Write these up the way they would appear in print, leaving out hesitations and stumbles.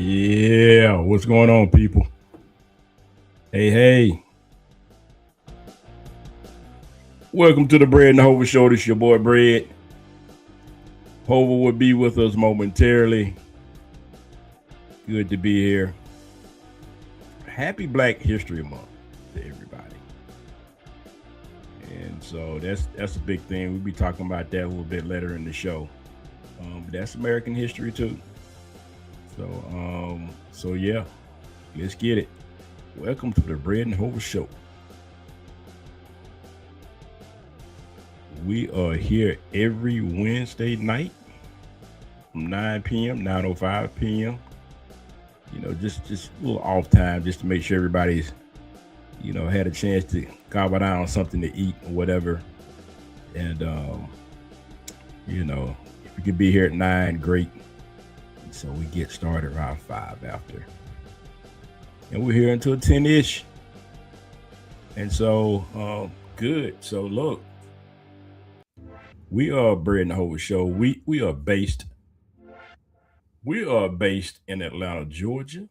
Yeah, what's going on, people? Hey, hey, welcome to the Bread and Hover Show. This your boy Bread. Hover will be with us momentarily. Good to be here. Happy Black History Month to everybody. And so that's a big thing. We'll be talking about that a little bit later in the show. But that's American history too. So yeah, let's get it. Welcome to the Bread and Hover Show. We are here every Wednesday night from 9 p.m., 9:05 p.m. Just a little off time just to make sure everybody's, had a chance to gobble down something to eat or whatever. And, if we could be here at 9, great. So we get started around 5 after. And we're here until 10-ish. And so, good. So look, we are Bread and Hover Show. We are based in Atlanta, Georgia.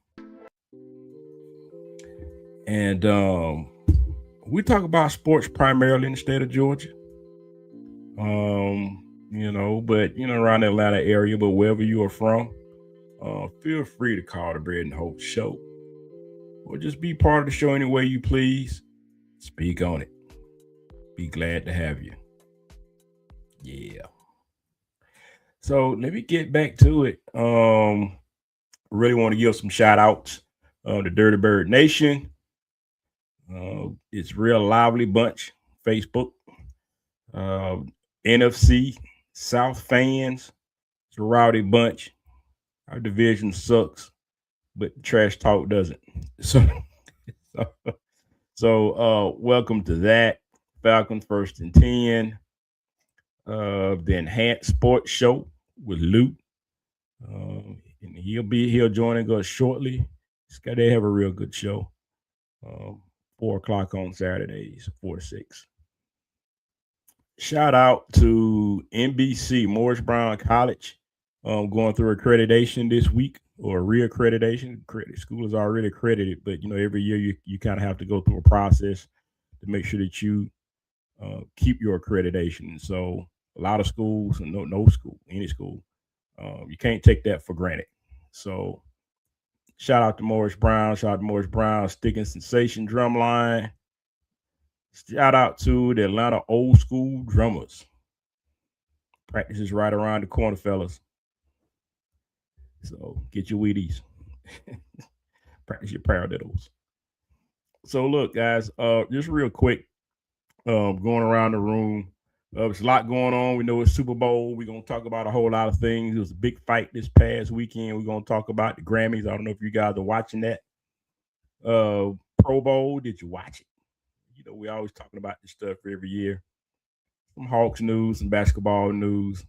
And we talk about sports primarily in the state of Georgia. But around the Atlanta area, but wherever you are from, feel free to call the Bread and Hope Show. Or just be part of the show any way you please. Speak on it. Be glad to have you. Yeah. So let me get back to it. Really want to give some shout outs to Dirty Bird Nation. It's real lively bunch. Facebook. NFC South fans. It's a rowdy bunch. Our division sucks, but trash talk doesn't. So welcome to that. Falcons 1st and 10. The Enhanced Sports Show with Luke. And he'll join us shortly. They have a real good show. 4 o'clock on Saturdays, 4 to 6. Shout out to NBC, Morris Brown College, going through accreditation this week, or reaccreditation. School is already accredited, but every year you kind of have to go through a process to make sure that you keep your accreditation. So a lot of schools, and any school, you can't take that for granted. So shout out to Morris Brown. Shout out to Morris Brown, Sticking Sensation Drumline. Shout out to the Atlanta Old School Drummers. Practice is right around the corner, fellas. So get your Wheaties. Practice your paradiddles. So look, guys, just real quick, going around the room. There's a lot going on. We know it's Super Bowl. We're going to talk about a whole lot of things. It was a big fight this past weekend. We're going to talk about the Grammys. I don't know if you guys are watching that. Pro Bowl, did you watch it? We're always talking about this stuff every year. Some Hawks news, some basketball news.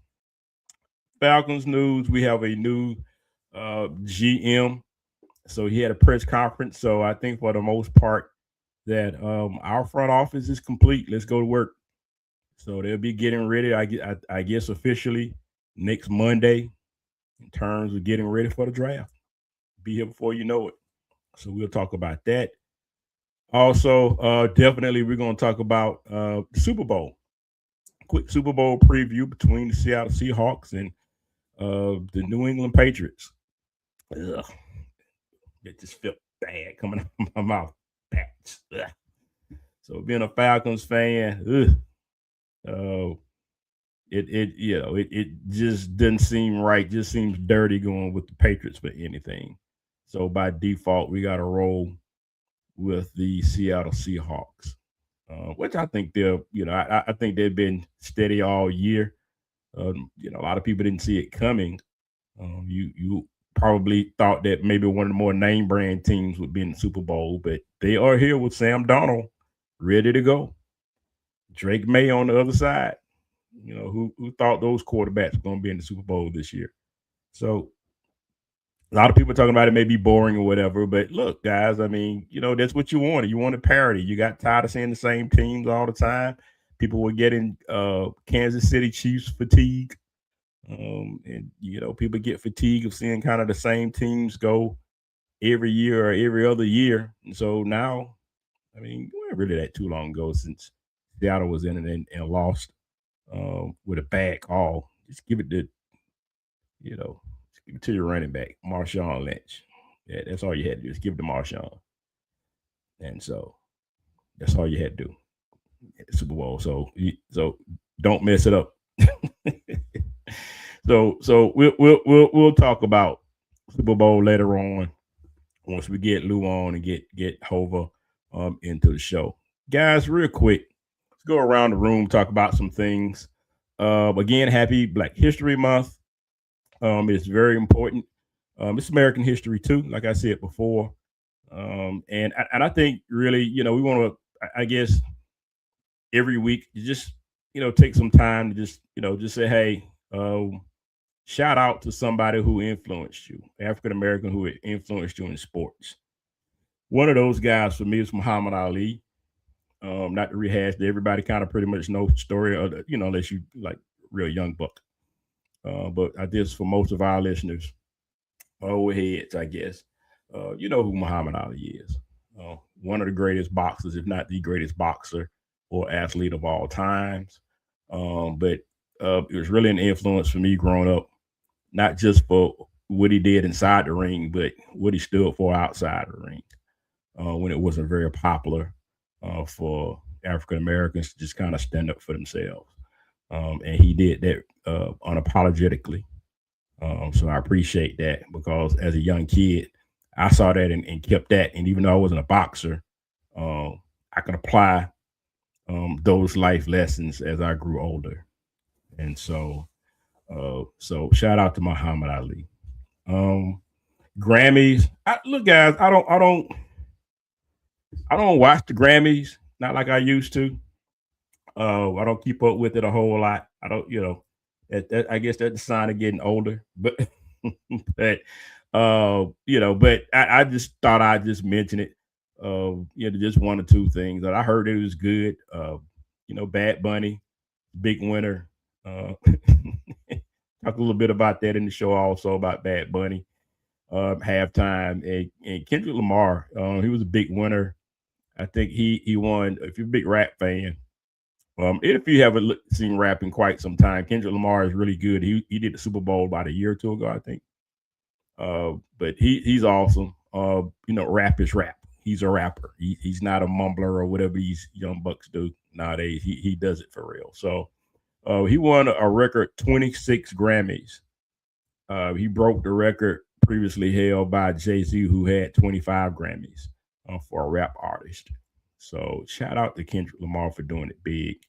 Falcons news, we have a new GM. So he had a press conference. So I think for the most part that our front office is complete. Let's go to work. So they'll be getting ready, I guess, officially next Monday in terms of getting ready for the draft. Be here before you know it. So we'll talk about that. Also, definitely we're going to talk about the Super Bowl. Quick Super Bowl preview between the Seattle Seahawks and the New England Patriots. Ugh. It just felt bad coming out of my mouth. Ugh. So being a Falcons fan, it just doesn't seem right. Just seems dirty going with the Patriots for anything. So by default, we got to roll with the Seattle Seahawks, which I think I think they've been steady all year. A lot of people didn't see it coming. You probably thought that maybe one of the more name brand teams would be in the Super Bowl, but they are here with Sam Darnold ready to go. Drake May on the other side. Who thought those quarterbacks were going to be in the Super Bowl this year? So a lot of people talking about it may be boring or whatever, but look, guys, I mean, that's what you wanted. You wanted parity. You got tired of seeing the same teams all the time. People were getting Kansas City Chiefs fatigue. And people get fatigued of seeing kind of the same teams go every year or every other year. And so now, I mean, it wasn't really that too long ago since Seattle was in it and lost with a bad call. Just give it to, just give it to your running back, Marshawn Lynch. Yeah, that's all you had to do. Just give it to Marshawn. And so that's all you had to do. Super Bowl. So don't mess it up. So we'll talk about Super Bowl later on once we get Lou on and get Hova into the show. Guys, real quick, let's go around the room, talk about some things. Again, happy Black History Month. It's very important. It's American history too, like I said before. And I think really, we want to, I guess, every week you just take some time to just say, hey, shout out to somebody who influenced you, African American who influenced you in sports. One of those guys for me is Muhammad Ali. Not to rehash that everybody kind of pretty much knows the story, unless you like real young buck. But I guess for most of our listeners, old heads, I guess, you know who Muhammad Ali is. One of the greatest boxers, if not the greatest boxer or athlete of all times. But it was really an influence for me growing up, not just for what he did inside the ring, but what he stood for outside the ring when it wasn't very popular for African Americans to just kind of stand up for themselves. And he did that unapologetically. So I appreciate that because as a young kid, I saw that and kept that. And even though I wasn't a boxer, I could apply those life lessons as I grew older. And so shout out to Muhammad Ali. Grammys. Look, guys, I don't watch the Grammys, not like I used to. I don't keep up with it a whole lot. I don't, I guess that's the sign of getting older. But but I just thought I'd just mention it. Just one or two things that I heard it was good. Bad Bunny, big winner. Talk a little bit about that in the show, also about Bad Bunny, halftime, and Kendrick Lamar. He was a big winner. I think he won. If you're a big rap fan, if you haven't seen rap in quite some time, Kendrick Lamar is really good. He did the Super Bowl about a year or two ago, I think. But he's awesome. Rap is rap. He's a rapper. He's not a mumbler or whatever these young bucks do nowadays. He does it for real. So he won a record 26 Grammys. He broke the record previously held by Jay-Z, who had 25 Grammys for a rap artist. So shout out to Kendrick Lamar for doing it big.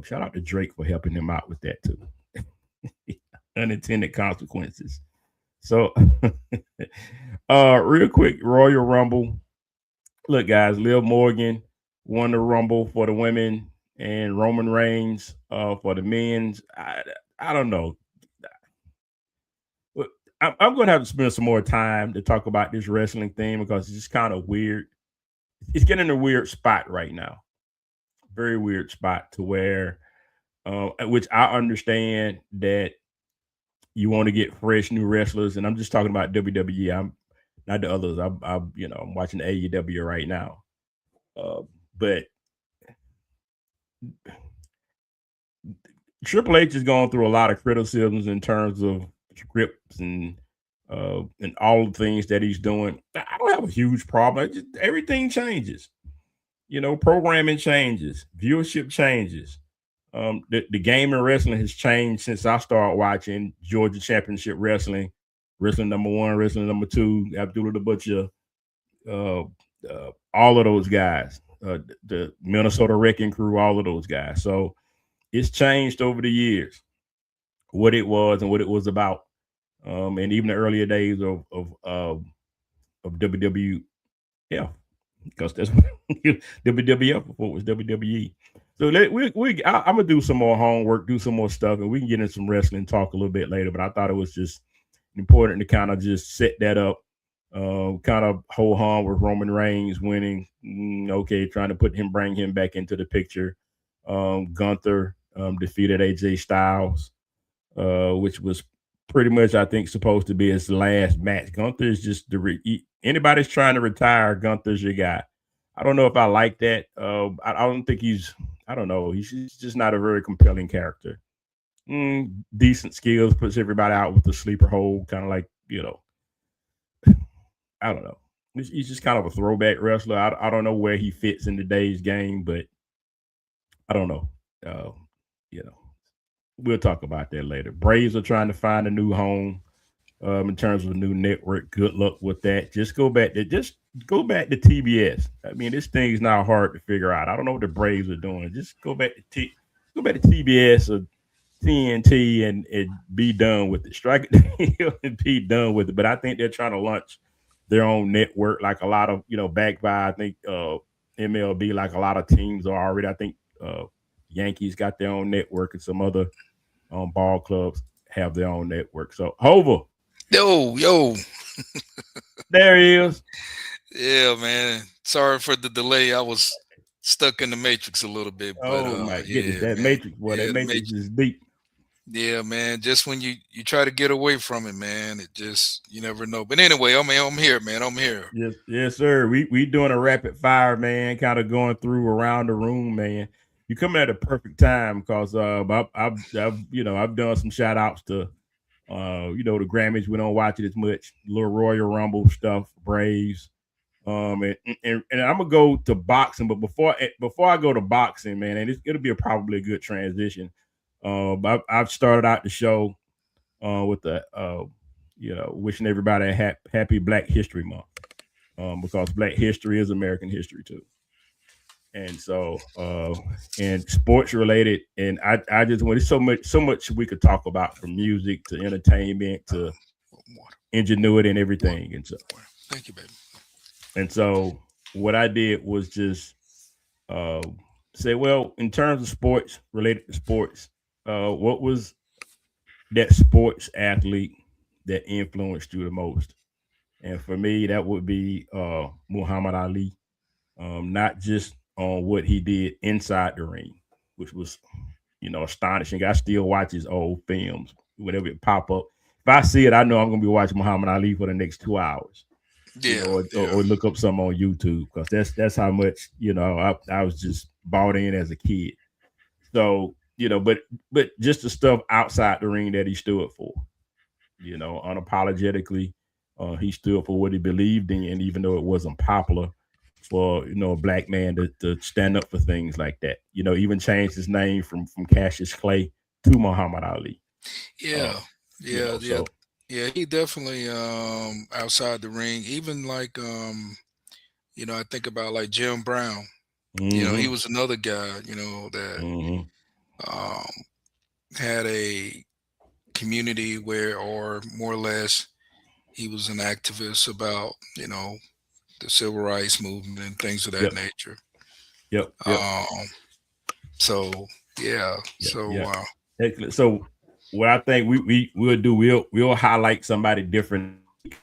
Shout out to Drake for helping him out with that too. Unintended consequences. So real quick, Royal Rumble. Look, guys, Liv Morgan won the Rumble for the women and Roman Reigns for the men's. I don't know. I'm going to have to spend some more time to talk about this wrestling thing because it's just kind of weird. It's getting in a weird spot right now. Very weird spot to where, which I understand that you want to get fresh new wrestlers, and I'm just talking about WWE. I'm not the others. I'm watching AEW right now. But Triple H is going through a lot of criticisms in terms of scripts and all the things that he's doing. I don't have a huge problem. Everything changes. Programming changes, viewership changes. The game of wrestling has changed since I started watching Georgia Championship Wrestling, Wrestling number 1, Wrestling number 2, Abdullah the Butcher, all of those guys, the Minnesota Wrecking Crew, all of those guys. So it's changed over the years, what it was and what it was about, and even the earlier days of WWF, because that's what WWF before it was WWE. So I'm gonna do some more homework, do some more stuff, and we can get into some wrestling talk a little bit later. But I thought it was just important to kind of just set that up, kind of hold on with Roman Reigns winning. Okay, trying to bring him back into the picture. Gunther defeated AJ Styles. which was pretty much I think supposed to be his last match. Gunther is just anybody's trying to retire. Gunther's your guy. I don't know if I like that. I don't think he's. I don't know. He's just not a very compelling character. Decent skills, puts everybody out with the sleeper hold, kind of like I don't know. He's just kind of a throwback wrestler. I don't know where he fits in today's game, but I don't know. Uh, you know, we'll talk about that later. Braves are trying to find a new home in terms of a new network. Good luck with that. Just go back to TBS. I mean, this thing's not hard to figure out. I don't know what the Braves are doing. Just go back to TBS or TNT and be done with it. Strike it and be done with it. But I think they're trying to launch their own network, like a lot of backed by I think MLB, like a lot of teams are already. I think Yankees got their own network, and some other ball clubs have their own network. So Hova, Yo, yo. there he is. Yeah, man. Sorry for the delay. I was stuck in the matrix a little bit, but Oh my goodness, yeah, that man. Matrix, boy, Yeah, that the Matrix matrix. is deep. Yeah, man. Just when you try to get away from it, man, it just you never know. But anyway, I'm here, man. I'm here. Yes, yes, sir. We doing a rapid fire, man. Kind of going through around the room, man. You coming at a perfect time because I've done some shout outs to the Grammys. We don't watch it as much. Little Royal Rumble stuff, Braves. And I'm gonna go to boxing, but before I go to boxing, man, and it'll be probably a good transition. I've started out the show with the wishing everybody a happy Black History Month, because Black history is American history too. And so, and sports related, and I just want so much we could talk about, from music to entertainment to Water, ingenuity and water, everything. water. Thank you, baby. And so what I did was just uh, say, well, in terms of sports related to sports, what was that sports athlete that influenced you the most? And for me, that would be Muhammad Ali. Not just on what he did inside the ring, which was astonishing. I still watch his old films whenever it pop up. If I see it, I know I'm gonna be watching Muhammad Ali for the next 2 hours. Yeah, Or yeah, look up some on YouTube, because that's how much I was just bought in as a kid. So but just the stuff outside the ring that he stood for, unapologetically, he stood for what he believed in, even though it wasn't popular for a black man to stand up for things like that. Even changed his name from Cassius Clay to Muhammad Ali. yeah, Uh, yeah. so Yeah, he definitely outside the ring. Even like I think about like Jim Brown. He hmm was another guy, that hmm um had a community where, or more or less, he was an activist about, the civil rights movement and things of that Yep, nature. yep. Um so yeah. Yeah, So yeah. Excellent. So what I think we'll do, we'll highlight somebody different next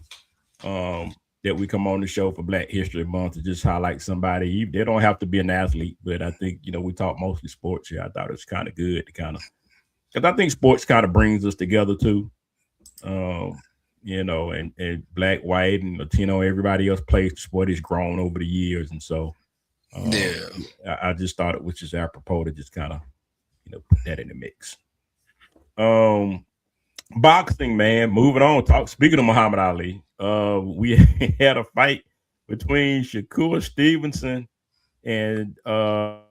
week. That we come on the show for Black History Month to just highlight somebody. They don't have to be an athlete, but I think we talk mostly sports here. I thought it's kind of good to kind of, because I think sports kind of brings us together too. Um, and black, white, and Latino, everybody else plays the sport, has grown over the years, and so yeah. yeah, I just thought it was just apropos to just kind of put that in the mix. Um, Boxing, man. Moving on. Talk. Speaking of Muhammad Ali, we had a fight between Shakur Stevenson and Lopez.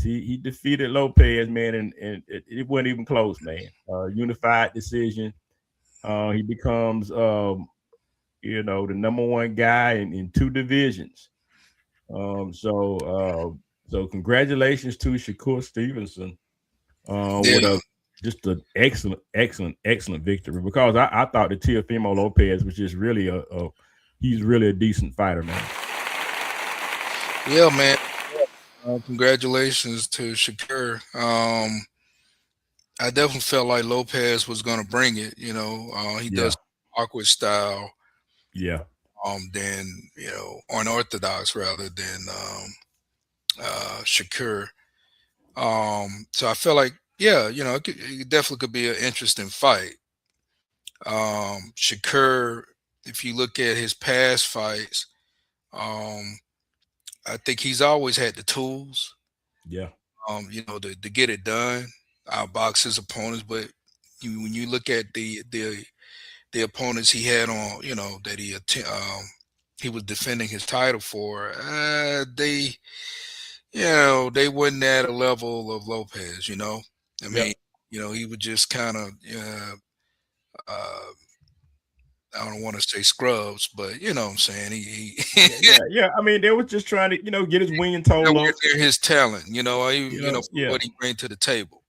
He defeated Lopez, man, and it wasn't even close, man. Unified decision. He becomes the number one guy in two divisions. So congratulations to Shakur Stevenson with Yeah. a just an excellent victory, because I thought that Teofimo Lopez was just really he's really a decent fighter, man. Yeah, man. Congratulations to Shakur. I definitely felt like Lopez was going to bring it. He Yeah, does awkward style, yeah, than unorthodox rather than Shakur. So I felt like Yeah, it definitely could be an interesting fight. Shakur, if you look at his past fights, um, I think he's always had the tools, Yeah, to get it done, outbox his opponents. But when you look at the opponents he had on, that he was defending his title for, they wasn't at a level of Lopez. I yeah, mean, he would just kind of, uh, I don't want to say scrubs, but you know what I'm saying. He yeah. I mean, they were just trying to, get his win total nowhere up. near his talent. For Yeah, what he bring to the table.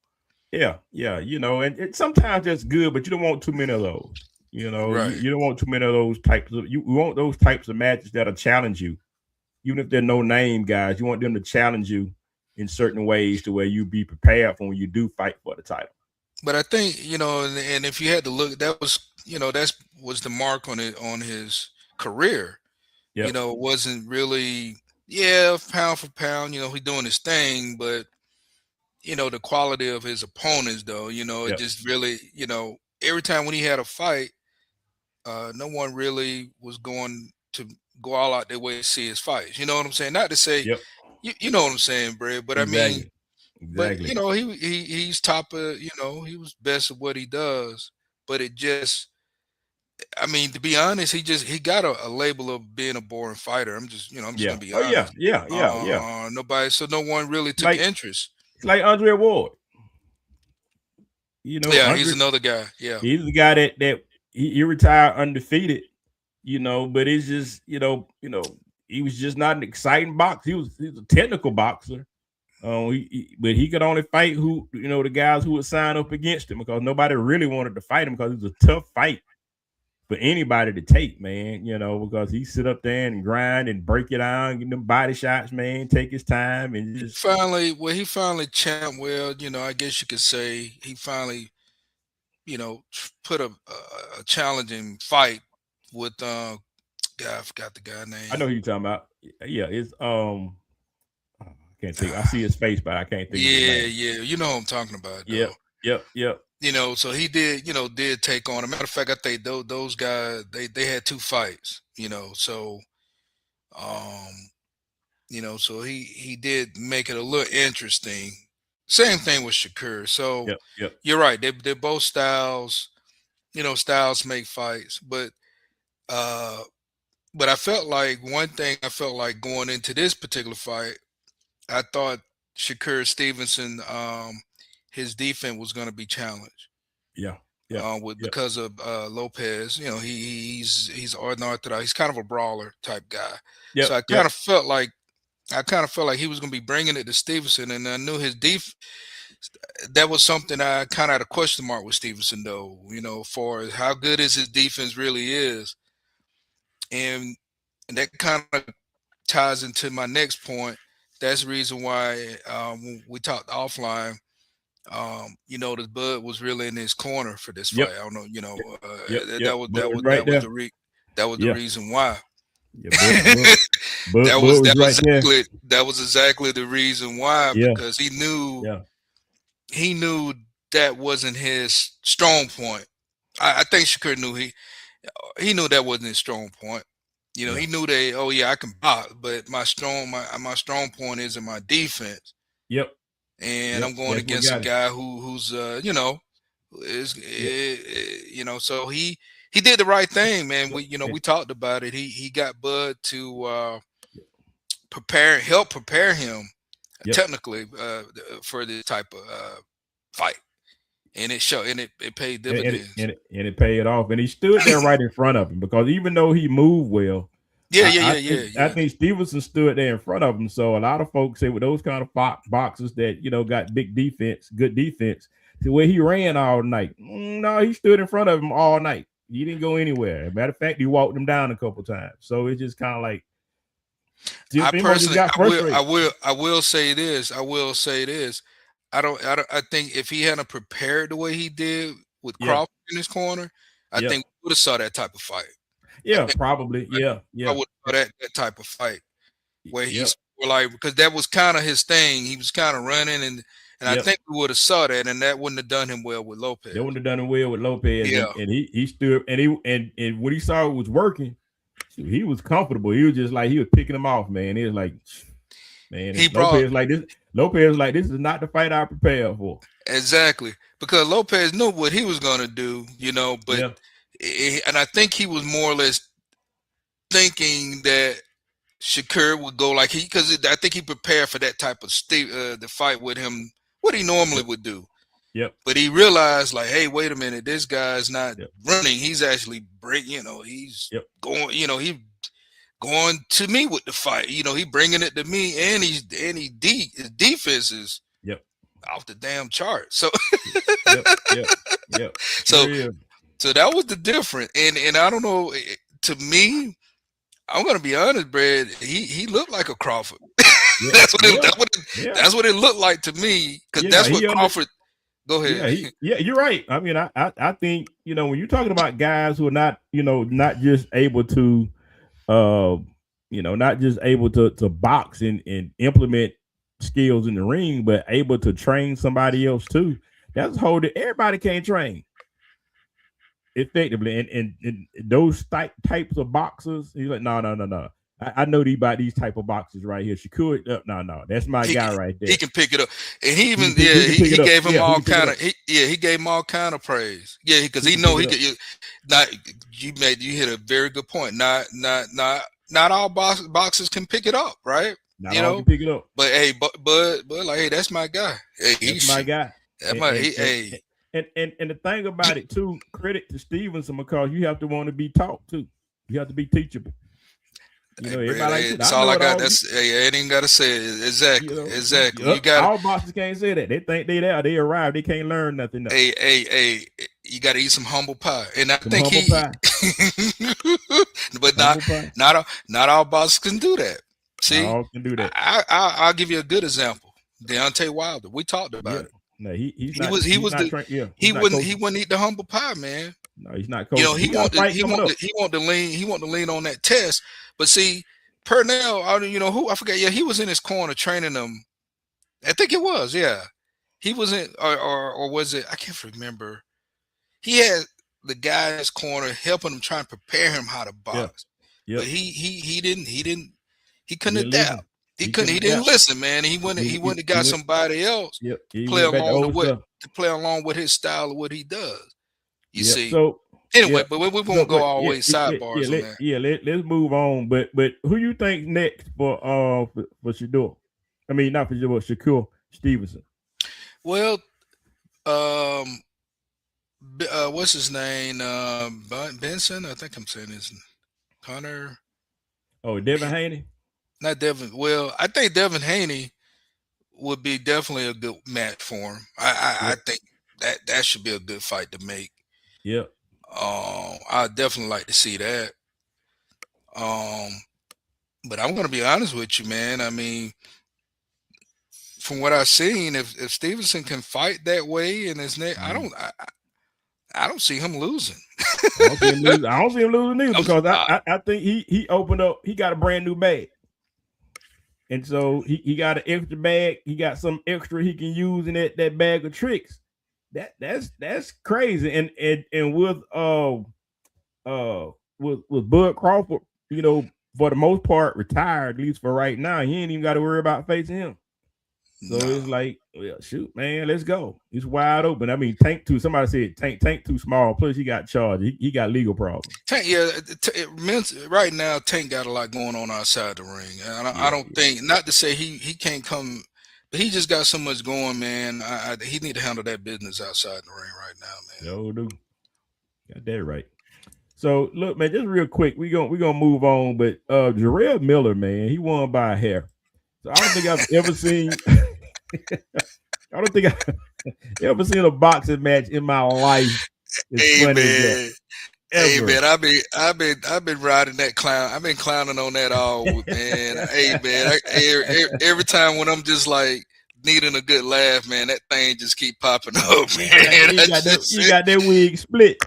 yeah. And sometimes that's good, but you don't want too many of those. Right. You don't want too many of those types of. You want those types of matches that'll challenge you, even if they're no name guys. You want them to challenge you in certain ways to where you be prepared for when you do fight for the title. But I think and if you had to look, that was that's was the mark on his career. Yep, It wasn't really, yeah, pound for pound. He doing his thing, but the quality of his opponents, though, it yep, just really, every time when he had a fight, no one really was going to go all out their way to see his fights. You know what I'm saying? Not to say, yep. you know what I'm saying, Brad, but I mean, Exactly, but exactly. he's top of, he was best at what he does. But it just, I mean, to be honest, he got a label of being a boring fighter. I'm just Yeah. gonna be Oh yeah, honest. yeah. So no one really took Like interest. it's like Andre Ward. Yeah, he's Andre. another guy. Yeah, He's the guy that he retired undefeated. But it's just he was just not an exciting boxer. He was a technical boxer. But he could only fight the guys who would sign up against him because nobody really wanted to fight him because it was a tough fight for anybody to take, man. Because he sit up there and grind and break it down, get them body shots, man. Take his time and just he finally champ. Well, I guess you could say he finally, put a challenging fight with God, I forgot the guy I name. know who you're talking about. Yeah, it's I can't think. I see his face, but I can't think of his Yeah, name. yeah, you know what I'm talking about though. Yep, yep. So he did, did take on. A matter of fact, I think those guys they had two fights. So um, so he did make it a little interesting. Same thing with Shakur. So Yep. you're right. They're both styles. Styles make fights, uh, but I felt like one thing I felt like going into this particular fight, I thought Shakur Stevenson, his defense was going to be challenged. Yeah. Yep. With Yep. because of Lopez, he's unorthodox. He's kind of a brawler type guy. So Yep. Yep. I kind of felt like he was going to be bringing it to Stevenson, and I knew his that was something I kind of had a question mark with Stevenson, though. For how good is his defense really is, and that kind of ties into my next point. That's the reason why when we talked offline. The Bud was really in his corner for this fight. Yep. I don't know. Yep. Bud was right there. That was the Yeah. reason why. Yeah. Bud was right there. That was exactly the reason why, Yeah. because Yeah. he knew that wasn't his strong point. I think Shakur knew he knew that wasn't his strong point. Yeah. He knew that, oh yeah, I can box, but my strong point is in my defense, Yep. and Yep. I'm going That's what against a got him. guy who's is Yep. so he did the right thing, man. Yep. We talked about it. He got Bud to help prepare him Yep. technically for this type of fight, and it showed, and it paid dividends. And it paid off. And he stood there right in front of him because even though he moved well, Yeah, yeah, I yeah, think yeah, I yeah. think Stevenson stood there in front of him. So a lot of folks say with those kind of boxers that got big defense, good defense, to where he ran all night. No, he stood in front of him all night. He didn't go anywhere. Matter of fact, he walked him down a couple times. So it's just kind of like I Timo just personally, got frustrated. I will say this. I will say this. I think if he hadn't prepared the way he did with Yeah, Crawford in his corner, I yeah, think we would have saw that type of fight. I yeah, think probably. Yeah, I yeah, would have saw that type of fight where yeah, he's like, because that was kind of his thing. He was kind of running, and And I think we would have saw that, and that wouldn't have done him well with Lopez. They wouldn't have done him well with Lopez. Yeah. And he stood and when he saw it was working, he was comfortable. He was just like he was picking him off, man. He was like, man, Lopez like this is not the fight I prepared for. Exactly. Because Lopez knew what he was gonna do, but and I think he was more or less thinking that Shakur would go like because I think he prepared for that type of the fight with him, what he normally would do. Yep. But he realized, like, hey, wait a minute, this guy's not running. He's actually breaking. He's going. He going to me with the fight. He bringing it to me, and his defense is off the damn chart. So, so that was the difference. And I don't know. To me, I'm gonna be honest, Brad. He looked like a Crawford. That's what it looked like to me. Because that's what Crawford. Go ahead. You're right. I mean, I think when you're talking about guys who are not not just able to, not just able to box and implement skills in the ring, but able to train somebody else too. That's a whole. Everybody can't train effectively, and those types of boxers. He's like, no. I know about these type of boxes right here. Shakur, no, that's my guy right there. He can pick it up, and he even he gave him all kind of he gave him all kind of praise. Yeah, because he know he could. You hit a very good point. Not all boxers can pick it up, right? Not all can pick it up. But hey, but like, hey, that's my guy. Hey, that's my guy. And the thing about it too, credit to Stevenson, because you have to want to be taught too. You have to be teachable. That's all I got. That's I ain't even got to say it. Exactly. You got all bosses can't say that. They think they there. They arrive. They can't learn nothing. Hey, you got to eat some humble pie. And I think but not all bosses can do that. See, all can do that. I'll give you a good example. Deontay Wilder. We talked about it. No, he wouldn't eat the humble pie, man. No, he's not coaching. He want to lean on that test. But see, Purnell, who I forget. Yeah, he was in his corner training them. I think it was. Yeah, he was in, or was it? I can't remember. He had the guy in his corner helping him, trying to prepare him how to box. But he couldn't adapt. He didn't listen, man. He went and got somebody else to play along with his style of what he does. You see. So anyway, but we won't go all the way sidebars on that. Let's move on. But who you think next for Shador? I mean, not for Shakur Stevenson. Well, what's his name? Benson. I think I'm saying his Hunter. Oh, Devin Haney. Not Devin. Well, I think Devin Haney would be definitely a good match for him. I think that should be a good fight to make. Yeah. I'd definitely like to see that. But I'm gonna be honest with you, man. I mean, from what I've seen, if Stevenson can fight that way in his neck, I don't see him losing. I don't see him losing either, because I think he opened up. He got a brand new bag. And so he got an extra bag. He got some extra he can use in that bag of tricks. That's crazy. And with Bud Crawford, for the most part retired, at least for right now, he ain't even got to worry about facing him. So it's like, well, shoot, man, let's go. He's wide open. I mean, Tank too. Somebody said Tank too small. Plus, he got charged. He got legal problems. Tank, right now, Tank got a lot going on outside the ring. And I don't think, not to say he can't come, but he just got so much going, man. He need to handle that business outside the ring right now, man. No, dude. Got that right. So look, man, just real quick, we gonna move on. But Jarrell Miller, man, he won by a hair. So I don't think I've ever seen. I don't think I've ever seen a boxing match in my life. Hey man, I've been riding that clown. I've been clowning on that all, man. Hey man, every time when I'm just like needing a good laugh, man, that thing just keep popping up, man. You got that wig split.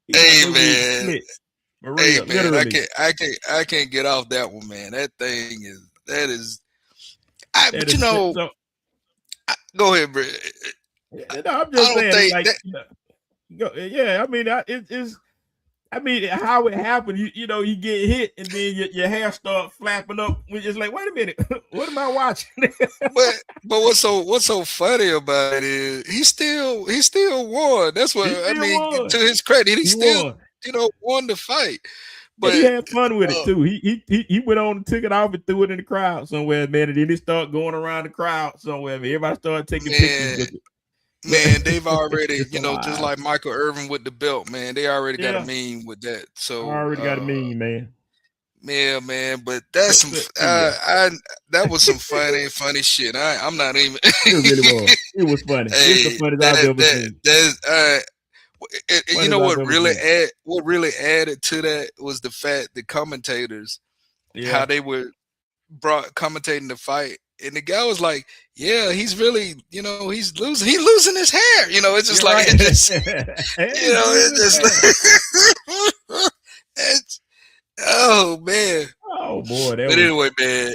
Hey man, I can't get off that one, man. That thing is. Go ahead, Brett. No, I'm I just don't saying, it's think like, that. yeah. I mean, it's. I mean, how it happened, you get hit and then your hair start flapping up. We're just like, wait a minute, what am I watching? But what's so funny about it is he still won. That's what He I still mean. To won. his credit, he He still won. won the fight. And he But had fun with it too. He went on and took it off and threw it in the crowd somewhere, man. And then he started going around the crowd somewhere, man. Everybody started taking pictures man, with it. But man, they've already, it's just alive. like Michael Irvin with the belt, man. They already got a Yeah, meme with that. I So, already got a meme, man. yeah, man. But that's some. But yeah, I that was some funny shit. I'm not even. it really was. It was funny. It's the Hey, funniest I've that ever that seen. that's and you Funniest know I've what ever really seen. added to that was the fact the commentators, how Yeah, they were brought commentating the fight, and the guy was like, "Yeah, he's really, he's losing his hair." It's just you're like right. it just, He's losing his hair. it's, oh man. Oh boy, But anyway, man,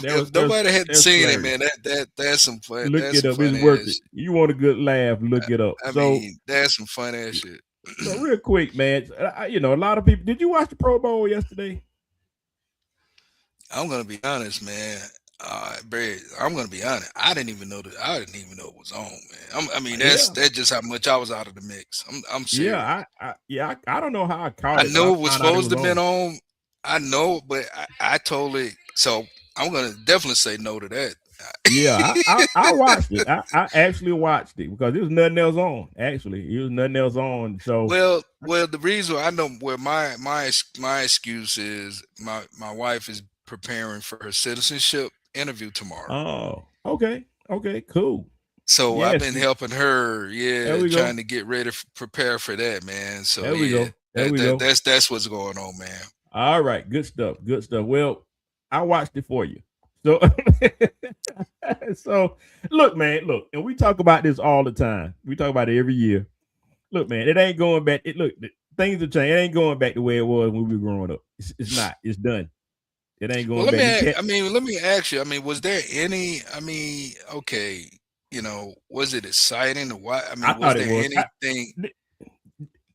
that was if nobody hadn't that's seen it, hilarious. man, that's some fun. Look That's it some up. It's funny worth ass. it. You want a good laugh? Look it up. I mean, that's some fun ass shit. So real quick, man. A lot of people. Did you watch the Pro Bowl yesterday? I'm gonna be honest, man. Brad, I'm gonna be honest. I didn't even know it was on, man. I mean, Yeah, that's just how much I was out of the mix. I'm serious. I don't know how I caught I it, but I know it was found out it supposed was to been on. on. I know, but I totally. So I'm gonna definitely say no to that. Yeah, I watched it. I actually watched it because there was nothing else on. Actually, it was nothing else on. So, Well, the reason I know where my excuse is my wife is preparing for her citizenship interview tomorrow. oh, okay, cool. So I've Yes, been helping her, there yeah, we trying go. to get ready, prepare for that, man. So There we yeah, go. There we go. that's what's going on, man. All right, good stuff. Good stuff. Well, I watched it for you. So, so look, man, look, and we talk about this all the time. We talk about it every year. Look, man, it ain't going back. Things have changed. It ain't going back the way it was when we were growing up. It's not. It's done. It ain't Well, going back. You can't. let me ask you. I mean, was there any? I mean, okay, was it exciting or what? I I mean, was thought it there was. anything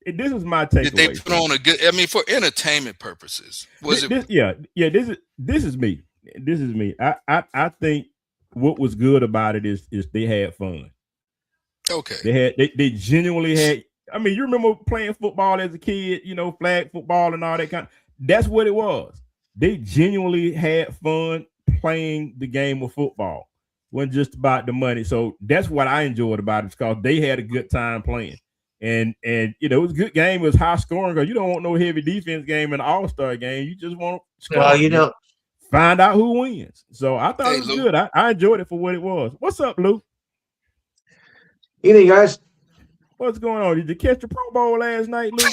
This is my that they takeaway put from on a good? I mean, for entertainment purposes, was it. it Yeah. This is me. This is me. I think what was good about it is they had fun. okay? They genuinely had. I mean, you remember playing football as a kid, flag football and all that kind. That's what it was. They genuinely had fun playing the game of football. Wasn't just about the money. So that's what I enjoyed about it because they had a good time playing. And it was a good game. It was high scoring because you don't want no heavy defense game in an all-star game. You just want Well, scoring. Find out who wins. So I thought Hey, it was Lou. good. I enjoyed it for what it was. What's up, Lou? evening, guys. What's going on? Did you catch the Pro Bowl last night, Lou?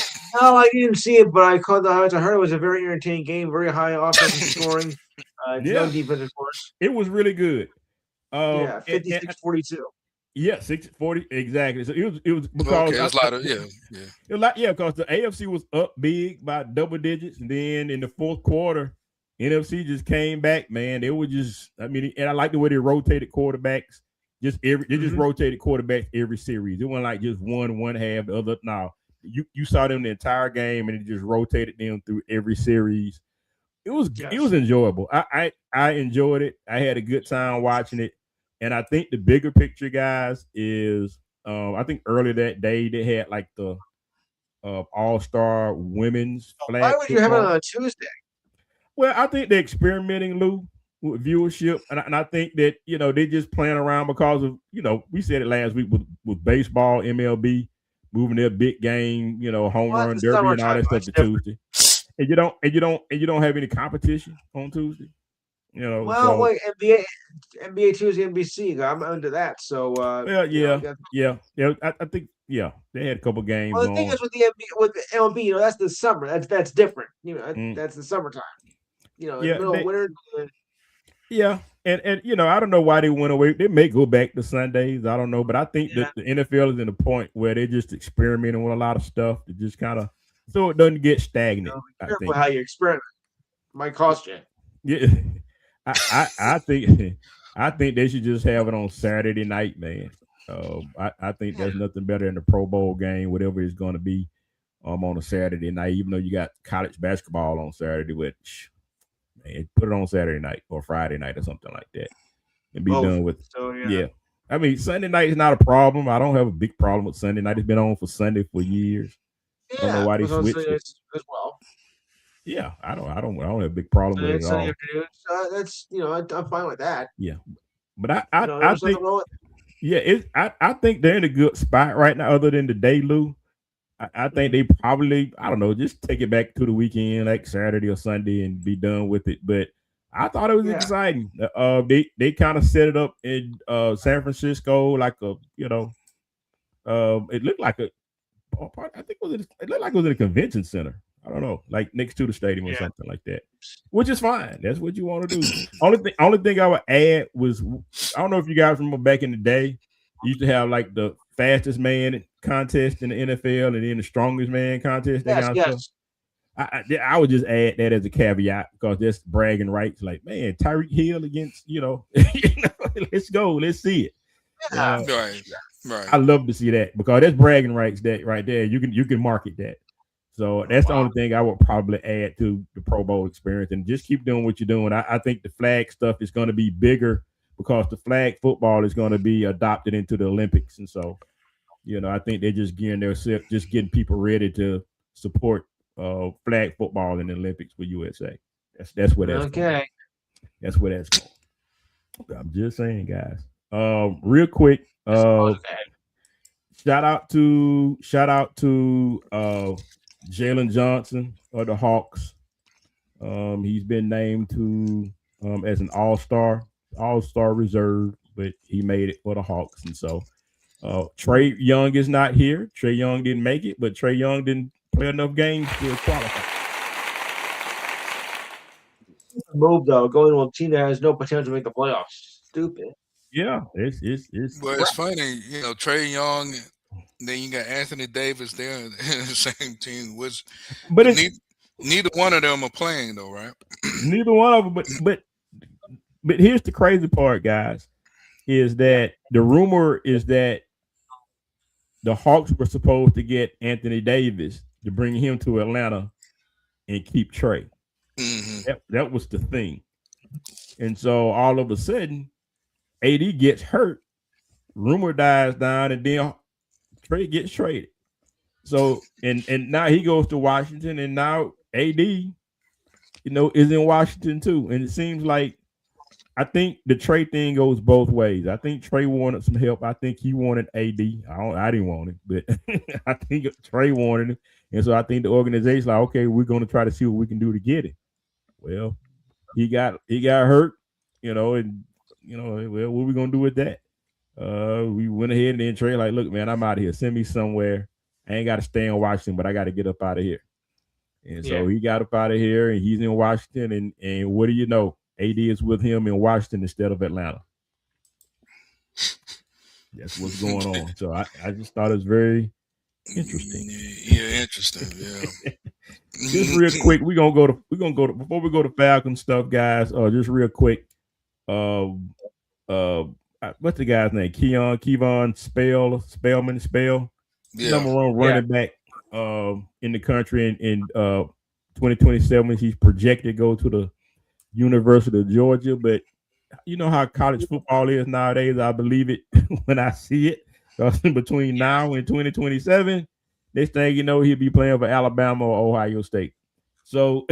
No, I didn't see it, but I caught the highlights. I heard it was a very entertaining game, very high offensive scoring. No Yeah, defense, of course. it was really good. Yeah, And 56-42. yeah, 640 exactly. So it was because Okay, it was a lot of yeah. it was like because the AFC was up big by double digits, and then in the fourth quarter, NFC just came back. Man, they were just. I mean, and I like the way they rotated quarterbacks. They just rotated quarterbacks every series. It wasn't like just one half, the other. No, you saw them the entire game, and it just rotated them through every series. It was enjoyable. I enjoyed it. I had a good time watching it, and I think the bigger picture, guys, is I think earlier that day they had like the All-Star women's Why flag would you have it football. on a Tuesday? Well, I think they're experimenting, Lou, with viewership, and I think that they're just playing around because of we said it last week with baseball, MLB moving their big game, home Well, run that's the derby and all summertime. that stuff That's to different. Tuesday. And you don't have any competition on Tuesday. Well, So wait, NBA Tuesday, NBC. I'm under that. So, well, yeah. yeah. I think they had a couple games Well, the thing on. is with the NBA, with the MLB, that's the summer. That's different. Mm, That's the summertime. In the yeah, middle of winter. yeah, and I don't know why they went away. They may go back to Sundays. I don't know, but I think Yeah. that the NFL is in a point where they're just experimenting with a lot of stuff to just kind of so it doesn't get stagnant. Be I careful think. how you experiment. Might cost you. Yeah, I think I think they should just have it on Saturday night, man. I think there's nothing better than the Pro Bowl game, whatever it's going to be, on a Saturday night. Even though you got college basketball on Saturday, which man, put it on Saturday night or Friday night or something like that, and be Both. done with. So Yeah, I mean Sunday night is not a problem. I don't have a big problem with Sunday night. It's been on for Sunday for years. I don't know Yeah, why they because also switched it. as well. Yeah, I don't have a big problem with it It's at Sunday all. afternoon. So that's I'm fine with that. Yeah, but I I There's think nothing wrong with yeah, I think they're in a good spot right now. Other than the day, Lou, I think they probably I don't know just take it back to the weekend like Saturday or Sunday and be done with it. But I thought it was Yeah. exciting. They kind of set it up in San Francisco like a it looked like a I think it looked like it was in a convention center. I don't know, like next to the stadium or Yeah. something like that, which is fine. That's what you want to do. Only thing I would add was I don't know if you guys remember back in the day, you used to have like the fastest man contest in the NFL and then the strongest man contest, that Yes, kind of stuff. yes. I would just add that as a caveat because that's bragging rights. Like, man, Tyreek Hill against, let's go, let's see it. Yeah. I love to see that because that's bragging rights that right there. You can market that. So that's the only thing I would probably add to the Pro Bowl experience, and just keep doing what you're doing. I think the flag stuff is going to be bigger because the flag football is going to be adopted into the Olympics, and so I think they're just gearing themselves, just getting people ready to support flag football in the Olympics for USA. That's where that's going. Okay. That's where that's going. I'm just saying, guys. Real quick, Okay. shout out to Jalen Johnson of the Hawks. He's been named to as an all-star reserve, but he made it for the Hawks. And so Trae Young is not here. Trae Young didn't make it, but Trae Young didn't play enough games to qualify. Move though, going to a team that has no potential to make the playoffs. Stupid. Yeah, it's Well, it's funny, Trae Young. Then you got Anthony Davis there in the same team. but it's Neither one of them are playing though, right? neither one of them. But here's the crazy part, guys, is that the rumor is that the Hawks were supposed to get Anthony Davis to bring him to Atlanta and keep Trae. Mm-hmm. That was the thing. And so all of a sudden, AD gets hurt, rumor dies down, and then Trae gets traded. So and now he goes to Washington, and now AD, is in Washington too. And it seems like I think the Trae thing goes both ways. I think Trae wanted some help. I think he wanted AD. I didn't want it, but I think Trae wanted it. And so I think the organization's like, okay, we're going to try to see what we can do to get it. Well, he got hurt, and well, what are we gonna do with that? We went ahead and then Trae like, look, man, I'm out of here. Send me somewhere. I ain't got to stay in Washington, but I got to get up out of here. And so he got up out of here, and he's in Washington. And what do you know? AD is with him in Washington instead of Atlanta. That's what's going on. So I just thought it was very interesting. Yeah, interesting. Yeah. Just real quick, we're gonna go to before we go to Falcon stuff, guys. Just real quick. What's the guy's name? Kevon Spellman. Yeah. Number one running back in the country in 2027. He's projected to go to the University of Georgia, but you know how college football is nowadays. I believe it when I see it. Because between now and 2027, next thing you know, he'll be playing for Alabama or Ohio State. So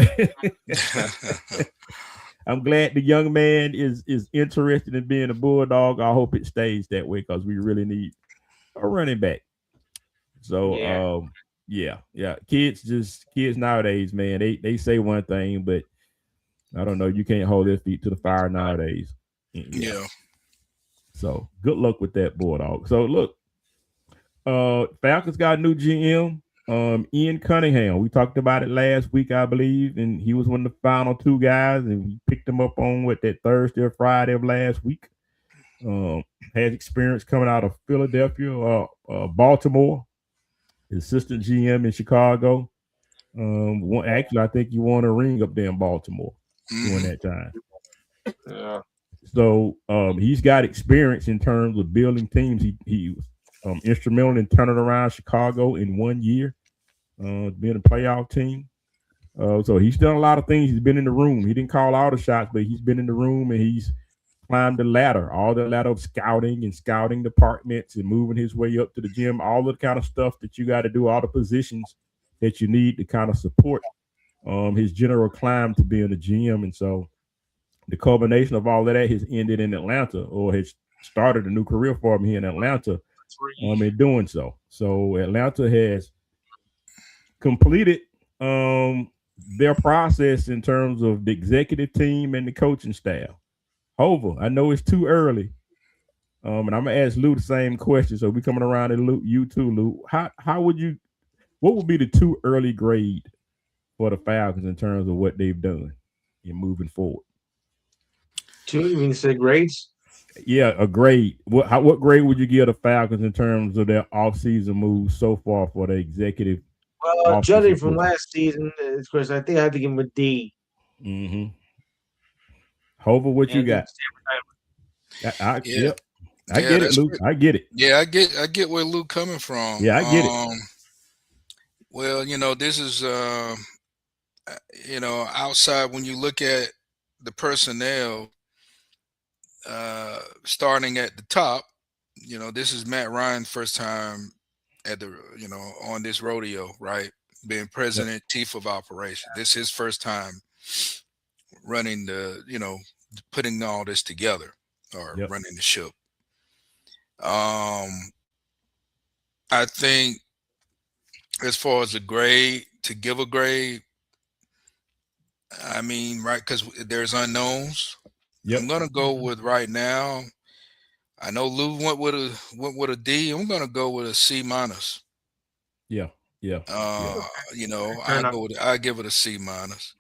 I'm glad the young man is interested in being a Bulldog. I hope it stays that way because we really need a running back. So kids nowadays, man, they say one thing, but I don't know. You can't hold their feet to the fire nowadays. Yeah. So good luck with that, Bulldog. So look, Falcons got a new GM, Ian Cunningham. We talked about it last week, I believe, and he was one of the final two guys, and we picked him up on that Thursday or Friday of last week. Has experience coming out of Philadelphia, Baltimore, assistant GM in Chicago. Actually, I think you won a ring up there in Baltimore during that time. Yeah. So he's got experience in terms of building teams. He was instrumental in turning around Chicago in 1 year, being a playoff team. So he's done a lot of things. He's been in the room. He didn't call all the shots, but he's been in the room and he's climbed the ladder, all the ladder of scouting and scouting departments and moving his way up to the gym, all the kind of stuff that you got to do, all the positions that you need to kind of support his general climb to being a GM. And so the culmination of all of that has ended in Atlanta, or has started a new career for him here in Atlanta in doing so. So Atlanta has completed their process in terms of the executive team and the coaching staff. However, I know it's too early, and I'm gonna ask Lou the same question. So we coming around to Lou, you too, Lou. How would you? What would be the too early grade for the Falcons in terms of what they've done in moving forward? Two? You mean to say grades? Yeah, a grade. What grade would you give the Falcons in terms of their offseason moves so far for the executive? Well, judging from last season, of course, I think I have to give him a D. Mm-hmm. Hover, what you got? I get it, Luke. I get it. Yeah, I get where Luke coming from. Yeah, I get it. Well, this is outside when you look at the personnel starting at the top, this is Matt Ryan's first time at the on this rodeo, right? Being president, chief of operations. This is his first time running putting all this together or running the ship. I think as far as to give a grade, I mean, right, because there's unknowns. I'm gonna go with right now. I know Lou went with a D. I'm gonna go with a C minus. Yeah. I give it a C minus.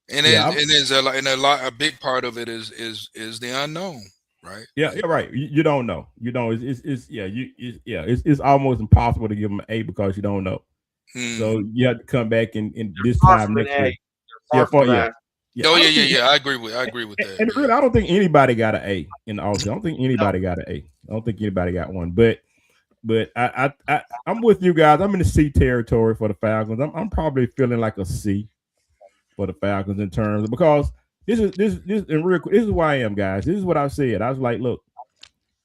And a big part of it is the unknown, right? Yeah, you're right. You don't know. You know, it's almost impossible to give them an A because you don't know. So you have to come back and this time next week. I agree with that. And really, I don't think anybody got an A in the offseason. I don't think anybody got an A. I don't think anybody got one. But I'm with you guys. I'm in the C territory for the Falcons. I'm probably feeling like a C for the Falcons in terms of, because this is why I am, guys. This is what I said. I was like, look,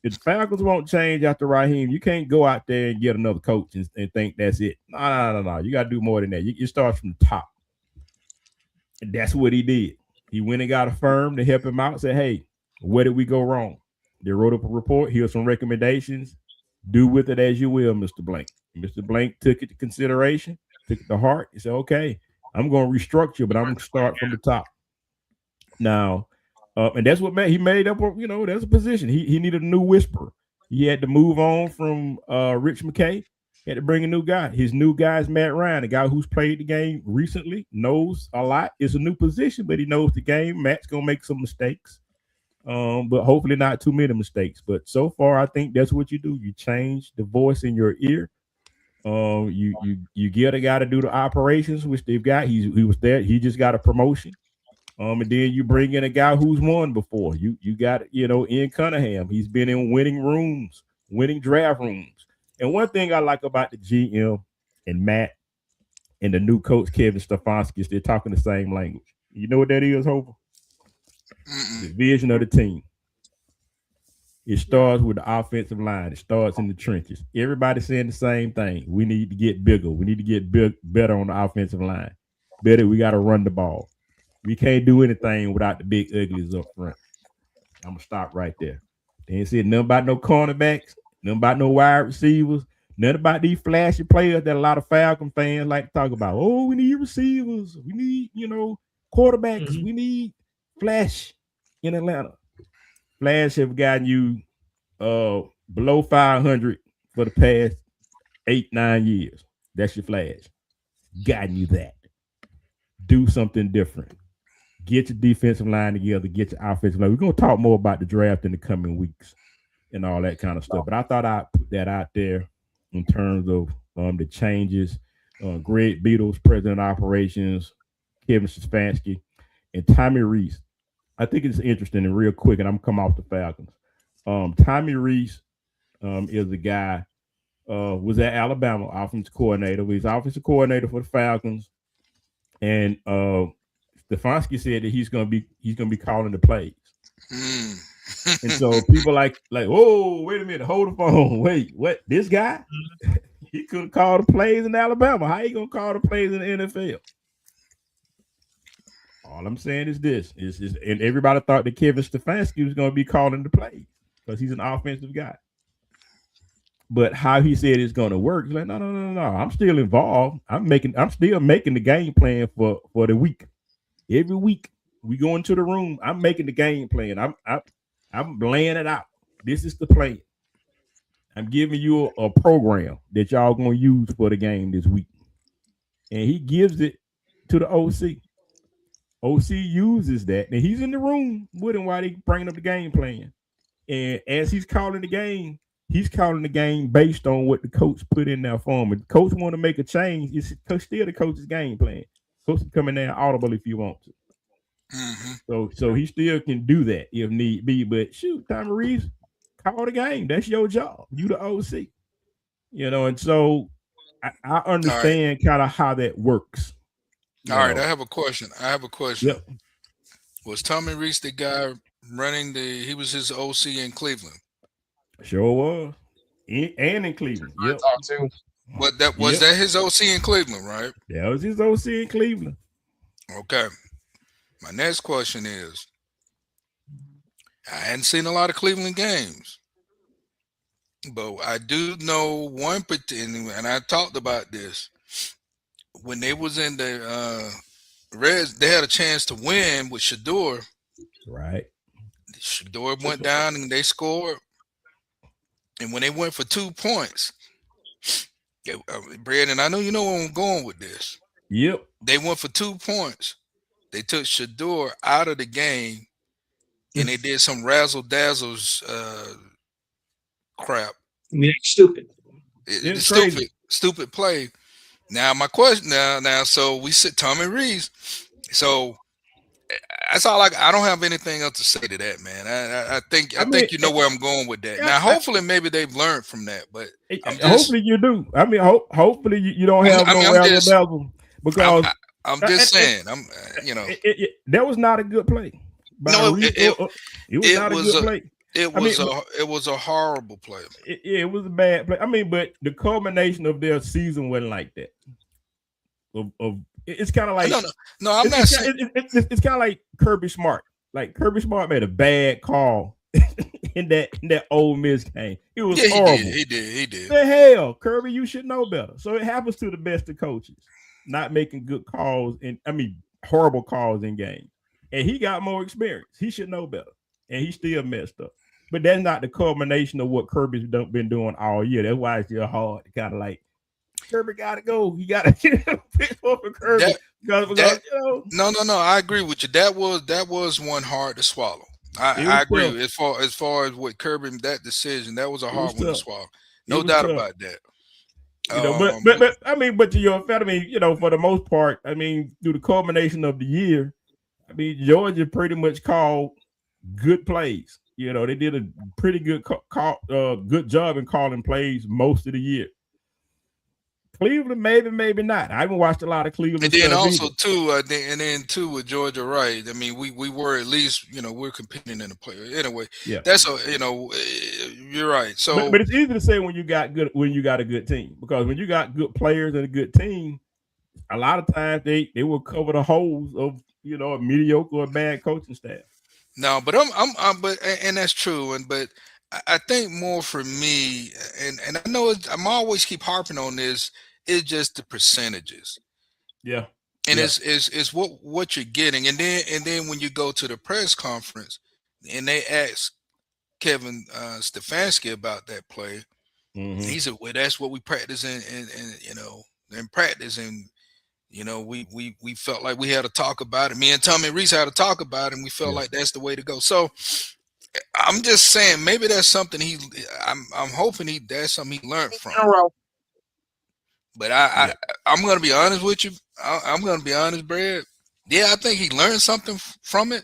if the Falcons won't change after Raheem, you can't go out there and get another coach and think that's it. No. You got to do more than that. You start from the top. And that's what he did. He went and got a firm to help him out and said, hey, where did we go wrong? They wrote up a report. Here's some recommendations. Do with it as you will, Mr. Blank. Mr. Blank took it to consideration, took it to heart. He said, okay, I'm going to restructure, but I'm going to start from the top. Now, and that's what he made up, that's a position. He needed a new whisperer. He had to move on from Rich McKay. He had to bring a new guy. His new guy is Matt Ryan, a guy who's played the game recently, knows a lot. It's a new position, but he knows the game. Matt's going to make some mistakes, but hopefully not too many mistakes. But so far, I think that's what you do. You change the voice in your ear. You get a guy to do the operations, which they've got. He was there. He just got a promotion. And then you bring in a guy who's won before. You got, Ian Cunningham. He's been in winning rooms, winning draft rooms. And one thing I like about the GM and Matt and the new coach, Kevin Stefanski, is they're talking the same language. You know what that is, Hope? The vision of the team. It starts with the offensive line. It starts in the trenches. Everybody's saying the same thing. We need to get bigger. We need to get better on the offensive line. Better, we got to run the ball. We can't do anything without the big uglies up front. I'm going to stop right there. They ain't said nothing about no cornerbacks, nothing about no wide receivers, nothing about these flashy players that a lot of Falcon fans like to talk about. Oh, we need receivers. We need, quarterbacks. Mm-hmm. We need flash in Atlanta. Flash have gotten you below 500 for the past 8-9 years. That's your flash. Gotten you that. Do something different. Get your defensive line together. Get your offensive line. We're going to talk more about the draft in the coming weeks and all that kind of stuff. But I thought I'd put that out there in terms of the changes. Greg Beatles, president of operations, Kevin Stefanski, and Tommy Reese. I think it's interesting and real quick, and I'm come off the Falcons. Tommy Reese is the guy. Was at Alabama offensive coordinator. He's offensive coordinator for the Falcons, and Stefanski said that he's gonna be calling the plays. And so people like, oh, wait a minute, hold the phone. Wait, what? This guy? He couldn't call the plays in Alabama. How you gonna call the plays in the NFL? All I'm saying is this: and everybody thought that Kevin Stefanski was gonna be calling the plays because he's an offensive guy. But how he said it's gonna work, he's like, no. I'm still involved. I'm still making the game plan for the week. Every week we go into the room. I'm making the game plan. I'm laying it out. This is the plan. I'm giving you a program that y'all gonna use for the game this week. And he gives it to the OC. OC uses that. And he's in the room with him while they bringing up the game plan. And as he's calling the game based on what the coach put in there for him. If the coach want to make a change, it's still the coach's game plan. Coach can come in there audible if you want to. So he still can do that if need be. But shoot, Tommy Reese, call the game. That's your job. You the OC. And so I understand kind of how that works. All right, I have a question. Yep. Was Tommy Reese the guy running he was his OC in Cleveland? Sure was. And in Cleveland. Yep. But that his OC in Cleveland, right? That was his OC in Cleveland. Okay. My next question is, I hadn't seen a lot of Cleveland games, but I do know one particular, and I talked about this when they was in the Reds. They had a chance to win with Shador. Right. Shador went down and they scored, and when they went for 2 points, Brad, and I know you know where I'm going with this. Yep. They went for 2 points. They took Shador out of the game, and they did some razzle dazzles crap. I mean, stupid. Stupid play. Now my question now, so we sit Tommy Reese. So that's all I don't have anything else to say to that, man. I think you know where I'm going with that. Now, hopefully, maybe they've learned from that, but hopefully you do. I mean, hopefully you don't have no razzle dazzle because. I'm just saying. That was not a good play. No, it was not a good play. It was a horrible play. It was a bad play. I mean, but the culmination of their season wasn't like that. It's kind of like no. I'm not saying it's kind of like Kirby Smart. Like Kirby Smart made a bad call in that Ole Miss game. It was horrible. He did. The hell, Kirby, you should know better. So it happens to the best of coaches. Not making good calls horrible calls in games. And he got more experience. He should know better. And he still messed up. But that's not the culmination of what Kirby's been doing all year. That's why it's still hard to kind of like, Kirby got to go. You got to pick up for Kirby. No. I agree with you. That was one hard to swallow. I agree. As far as what Kirby, that decision, that was a hard one to swallow. No doubt about that. But to your effect, for the most part, through the culmination of the year, Georgia pretty much called good plays. They did a pretty good good job in calling plays most of the year. Cleveland, maybe not. I haven't watched a lot of Cleveland. And then also too, with Georgia, right? We were at least, we're competing in the play anyway. Yeah, that's you're right. So, but it's easy to say when you got a good team, because when you got good players and a good team, a lot of times they will cover the holes of a mediocre or bad coaching staff. No, but but that's true, but I think more for me, and I know I'm always keep harping on this. It's just the percentages. Yeah. And it's what you're getting. And then when you go to the press conference and they ask Kevin Stefanski about that play, he said, well, that's what we practice in practice. And, we felt like we had to talk about it. Me and Tommy Reese had to talk about it, and we felt like that's the way to go. So I'm just saying, maybe that's something I'm hoping that's something he learned from. But I'm going to be honest with you. I'm going to be honest, Brad. Yeah, I think he learned something from it.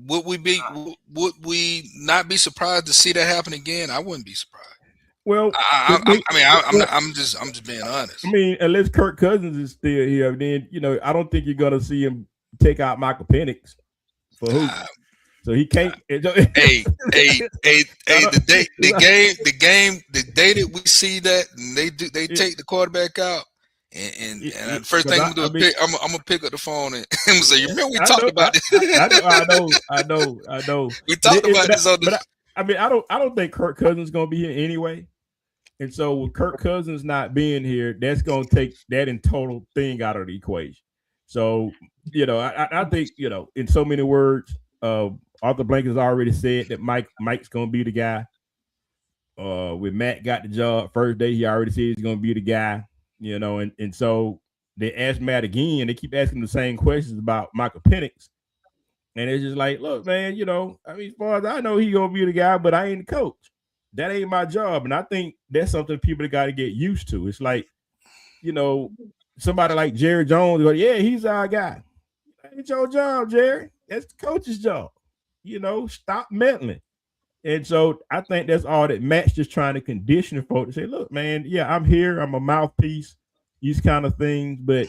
Would we not be surprised to see that happen again? I wouldn't be surprised. Well, I'm just being honest. I mean, unless Kirk Cousins is still here, then I don't think you're gonna see him take out Michael Penix for who. So he can't. Hey, the day that we see that and they take the quarterback out, and the first thing I'm gonna do is I'm gonna pick up the phone and say, you remember we talked about this? I know. We talked about this on the. I don't think Kirk Cousins is gonna be here anyway. And so with Kirk Cousins not being here, that's going to take that in total thing out of the equation. So, I think, in so many words, Arthur Blank has already said that Mike's going to be the guy. When Matt got the job first day, he already said he's going to be the guy, and so they asked Matt again. They keep asking the same questions about Michael Penix. And it's just like, look, man, as far as I know, he's going to be the guy, but I ain't the coach. That ain't my job. And I think that's something people got to get used to. It's like, somebody like Jerry Jones, yeah, he's our guy. It's your job, Jerry. That's the coach's job. Stop meddling. And so I think that's all that Matt's just trying to condition folk to say, look, man, yeah, I'm here. I'm a mouthpiece, these kind of things. But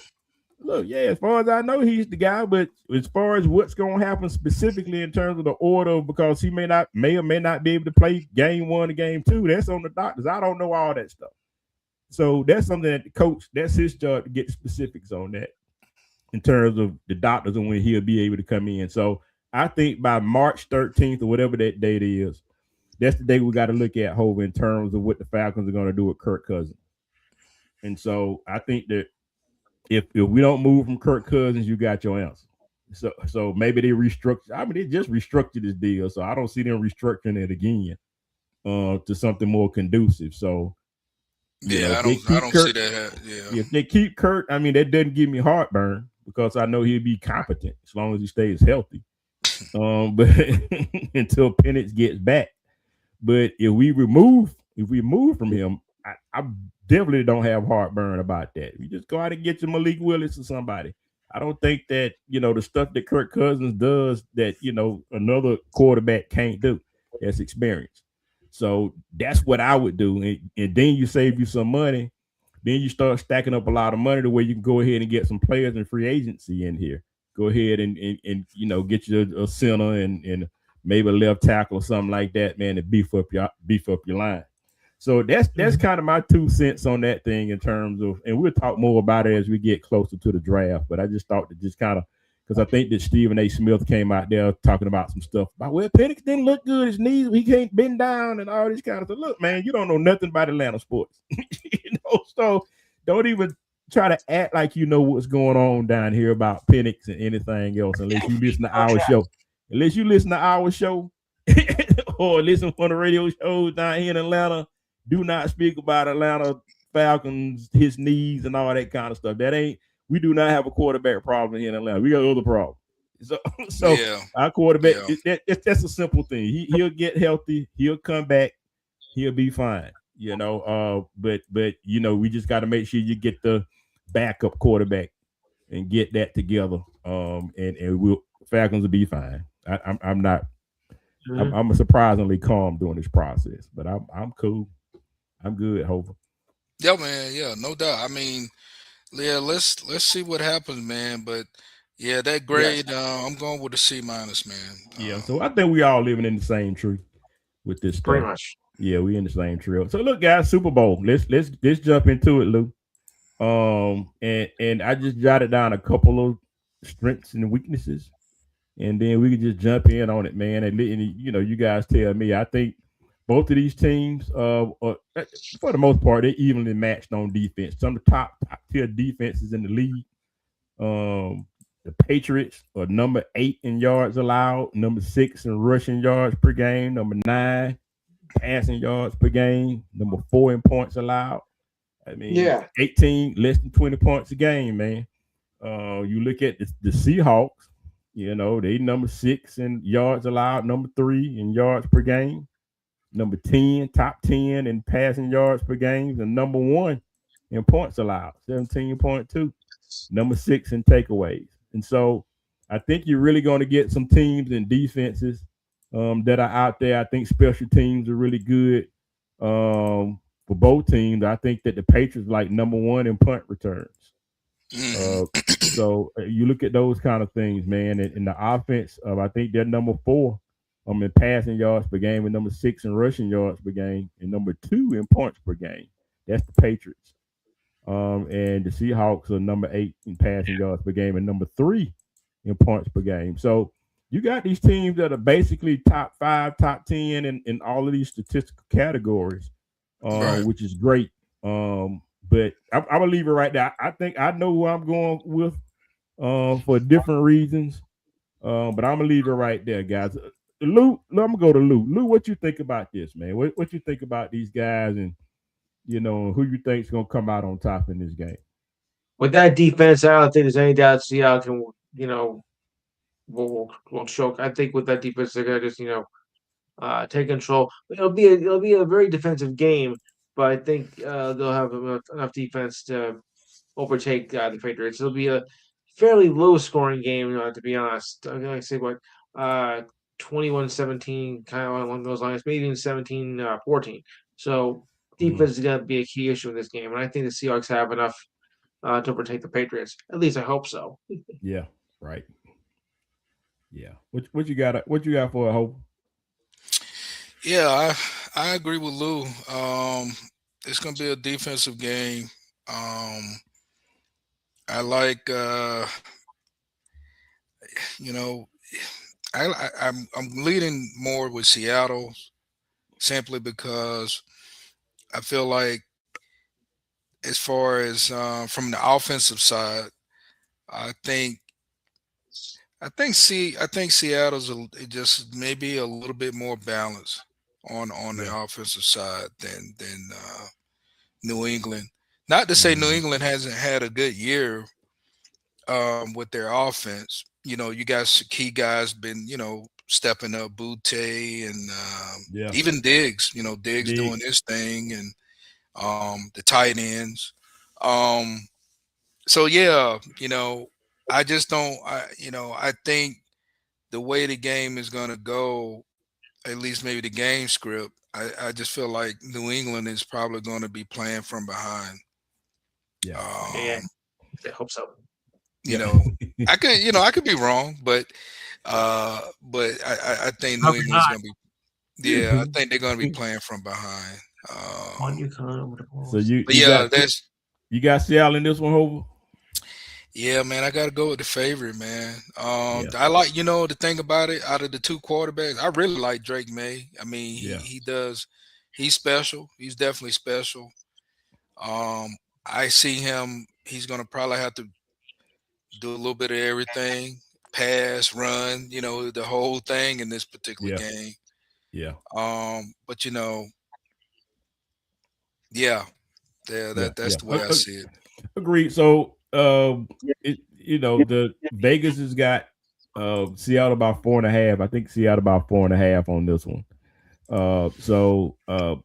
look, yeah, as far as I know, he's the guy. But as far as what's going to happen specifically in terms of the order, because he may or may not be able to play game 1 or game 2, that's on the doctors. I don't know all that stuff. So that's something that the coach, that's his job to get the specifics on that in terms of the doctors and when he'll be able to come in. So I think by March 13th or whatever that date is, that's the day we got to look at, Hova, in terms of what the Falcons are going to do with Kirk Cousins. And so I think that if we don't move from Kirk Cousins, you got your answer. So maybe they restructure. They just restructured this deal, so I don't see them restructuring it again to something more conducive. So I don't see that. Yeah, if they keep Kirk, that doesn't give me heartburn because I know he'll be competent as long as he stays healthy. But until Penix gets back. But if we move from him, I definitely don't have heartburn about that. You just go out and get your Malik Willis or somebody. I don't think that, the stuff that Kirk Cousins does that, another quarterback can't do. That's experience. So that's what I would do. And then you save you some money. Then you start stacking up a lot of money to where you can go ahead and get some players in free agency in here. Go ahead and get you a center and maybe a left tackle or something like that, man, to beef up your line. So that's kind of my 2 cents on that thing in terms of, and we'll talk more about it as we get closer to the draft. But I just thought to just kind of, because I think that Stephen A. Smith came out there talking about some stuff about, well, Penix didn't look good, his knees, he can't bend down and all this kind of stuff. Look, man, you don't know nothing about Atlanta sports. So don't even try to act like you know what's going on down here about Penix and anything else unless you listen to our show. Unless you listen to our show or listen to one of the radio shows down here in Atlanta, do not speak about Atlanta Falcons, his knees and all that kind of stuff. We do not have a quarterback problem here in Atlanta. We got other problems. So our quarterback, that's a simple thing. He'll get healthy. He'll come back. He'll be fine. But we just got to make sure you get the backup quarterback and get that together. And Falcons will be fine. I'm not. I'm surprisingly calm during this process, but I'm cool. I'm good, Hova. Yeah, man. Yeah, no doubt. Let's see what happens, man. But yeah, that grade, I'm going with a C-, man. Yeah, so I think we all living in the same tree with this stuff. Pretty much. Yeah, we in the same tree. So look, guys, Super Bowl. Let's jump into it, Lou. And I just jotted down a couple of strengths and weaknesses, and then we can just jump in on it, man. And you guys tell me. I think both of these teams, for the most part, they're evenly matched on defense. Some of the top tier defenses in the league. The Patriots are number 8 in yards allowed, number 6 in rushing yards per game, number 9 passing yards per game, number 4 in points allowed. 18 less than 20 points a game, man. You look at the Seahawks, they number 6 in yards allowed, number 3 in yards per game, number 10, top 10 in passing yards per game, and number 1 in points allowed, 17.2, number 6 in takeaways. And so I think you're really going to get some teams and defenses that are out there. I think special teams are really good for both teams. I think that the Patriots like number one in punt returns. Hmm. Uh, so you look at those kind of things, man. And the offense, I think they're number four in passing yards per game, and number six in rushing yards per game, and number two in points per game. That's the Patriots. And the Seahawks are number eight in passing yards per game and number three in points per game. So you got these teams that are basically top five, top 10 in all of these statistical categories, Right. which is great. But I'm gonna leave it right there. I think I know who I'm going with for different reasons. But I'm gonna leave it right there, guys. Lou, I'm gonna go to Lou. Lou, what you think about this, man? What you think about these guys, and who you think's gonna come out on top in this game? With that defense, I don't think there's any doubt Seattle can, will choke. I think with that defense, they're gonna just, take control. It'll be a very defensive game, but I think they'll have enough defense to overtake the Patriots. It'll be a fairly low scoring game, to be honest. I'm gonna say what uh 21-17, kind of along those lines, maybe even 17-14. So Mhm. defense is gonna be a key issue in this game, and I think the Seahawks have enough to overtake the Patriots. At least I hope so. Yeah, right. Yeah. What you got? What you got for a hope? Yeah, I agree with Lou. It's gonna be a defensive game. Um, I like you know I'm leading more with Seattle simply because I feel like as far as from the offensive side, I think I think Seattle's just maybe a little bit more balanced on the Yeah. offensive side than New England. Not to say New Mhm. England hasn't had a good year with their offense. You know, you got some key guys been stepping up, Butte and Yeah. even Diggs. You know, Diggs doing Diggs. his thing, and the tight ends. Um, so yeah, I just don't. I think the way the game is going to go, at least maybe the game script, I just feel like New England is probably going to be playing from behind. Yeah. Yeah, Um, I hope so. you Yeah. know, I could be wrong, but I think I New hope you're England's not. going to be. Yeah, I think they're going to be playing from behind. On you, Connor, with the So balls. you But you yeah, got that's you got Seattle in this one, Hover? yeah, man. I got to go with the favorite, man. Yeah. I like the thing about it. Out of the two quarterbacks, I really like Drake May. I mean, he Yeah. he does. He's special. He's definitely special. Um, I see him. He's gonna probably have to do a little bit of everything, pass, run, the whole thing in this particular Yeah. game. Yeah. But yeah, yeah, Yeah. that's Yeah. the way I see it. Agreed. So the Vegas has got Seattle about 4.5. I think Seattle about 4.5 on this one.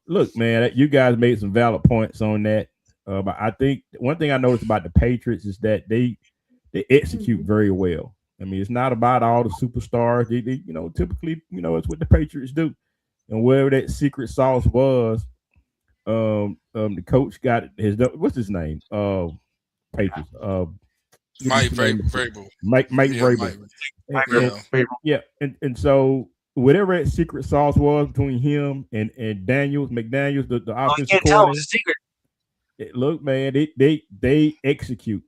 Look, man, you guys made some valid points on that. But I think one thing I noticed about the Patriots is that they execute very well. I mean, it's not about all the superstars. They typically, it's what the Patriots do. And wherever that secret sauce was, the coach got his what's his name? Patriots. Give me Mike the name. Vrabel. Mike Yeah, Vrabel. Mike. And, Yeah. yeah, and so whatever that secret sauce was between him and McDaniels, the Oh, you offensive can't tell. coordinator. It's a secret. Look, man, they execute,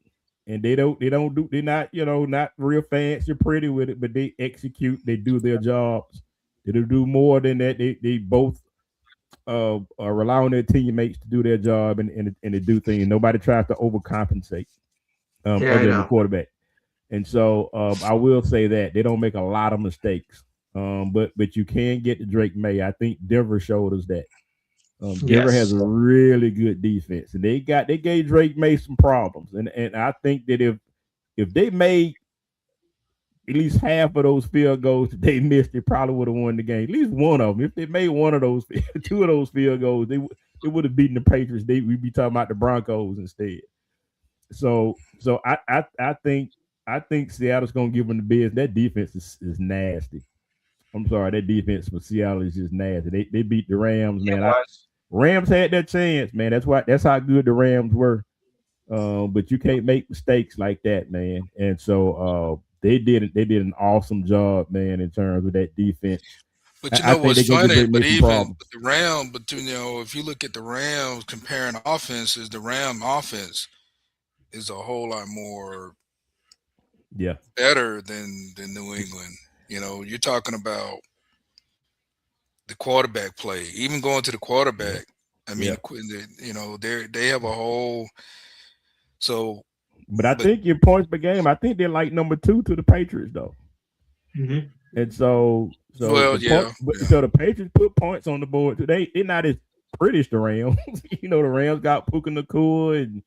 and they don't do they're not not real fancy pretty with it, but they execute. They do their jobs. They do more than that. They both rely on their teammates to do their job and to do things. Nobody tries to overcompensate Yeah, I other than the know. quarterback. And so I will say that they don't make a lot of mistakes. But you can get to Drake May. I think Denver showed us that. Denver has Yes. a really good defense, and they gave Drake May some problems. And I think that if they made at least half of those field goals that they missed, they probably would have won the game. At least one of them. If they made one of those, two of those field goals, they would have beaten the Patriots. We'd be talking about the Broncos instead. So I think I think Seattle's gonna give them the biz. That defense is nasty. I'm sorry, that defense for Seattle is just nasty. They beat the Rams, It man. was. Rams had that chance, man. That's how good the Rams were. But you can't make mistakes like that, man. And so they did an awesome job, man, in terms of that defense. But you I know think they're what's gonna give funny? Drake May But some even problems. but the Ram, but if you look at the Rams comparing offenses, the Ram offense is a whole lot more Yeah, better than New England. You're talking about the quarterback play. Even going to the yeah, quarterback, I mean, yeah. they have a whole so. But I But think in points per game, I think they're like number two to the Patriots though. Hmm. And so well, the point, yeah, but yeah, so the Patriots put points on the board today. They're not as pretty as the Rams. The Rams got Puka Nakua, and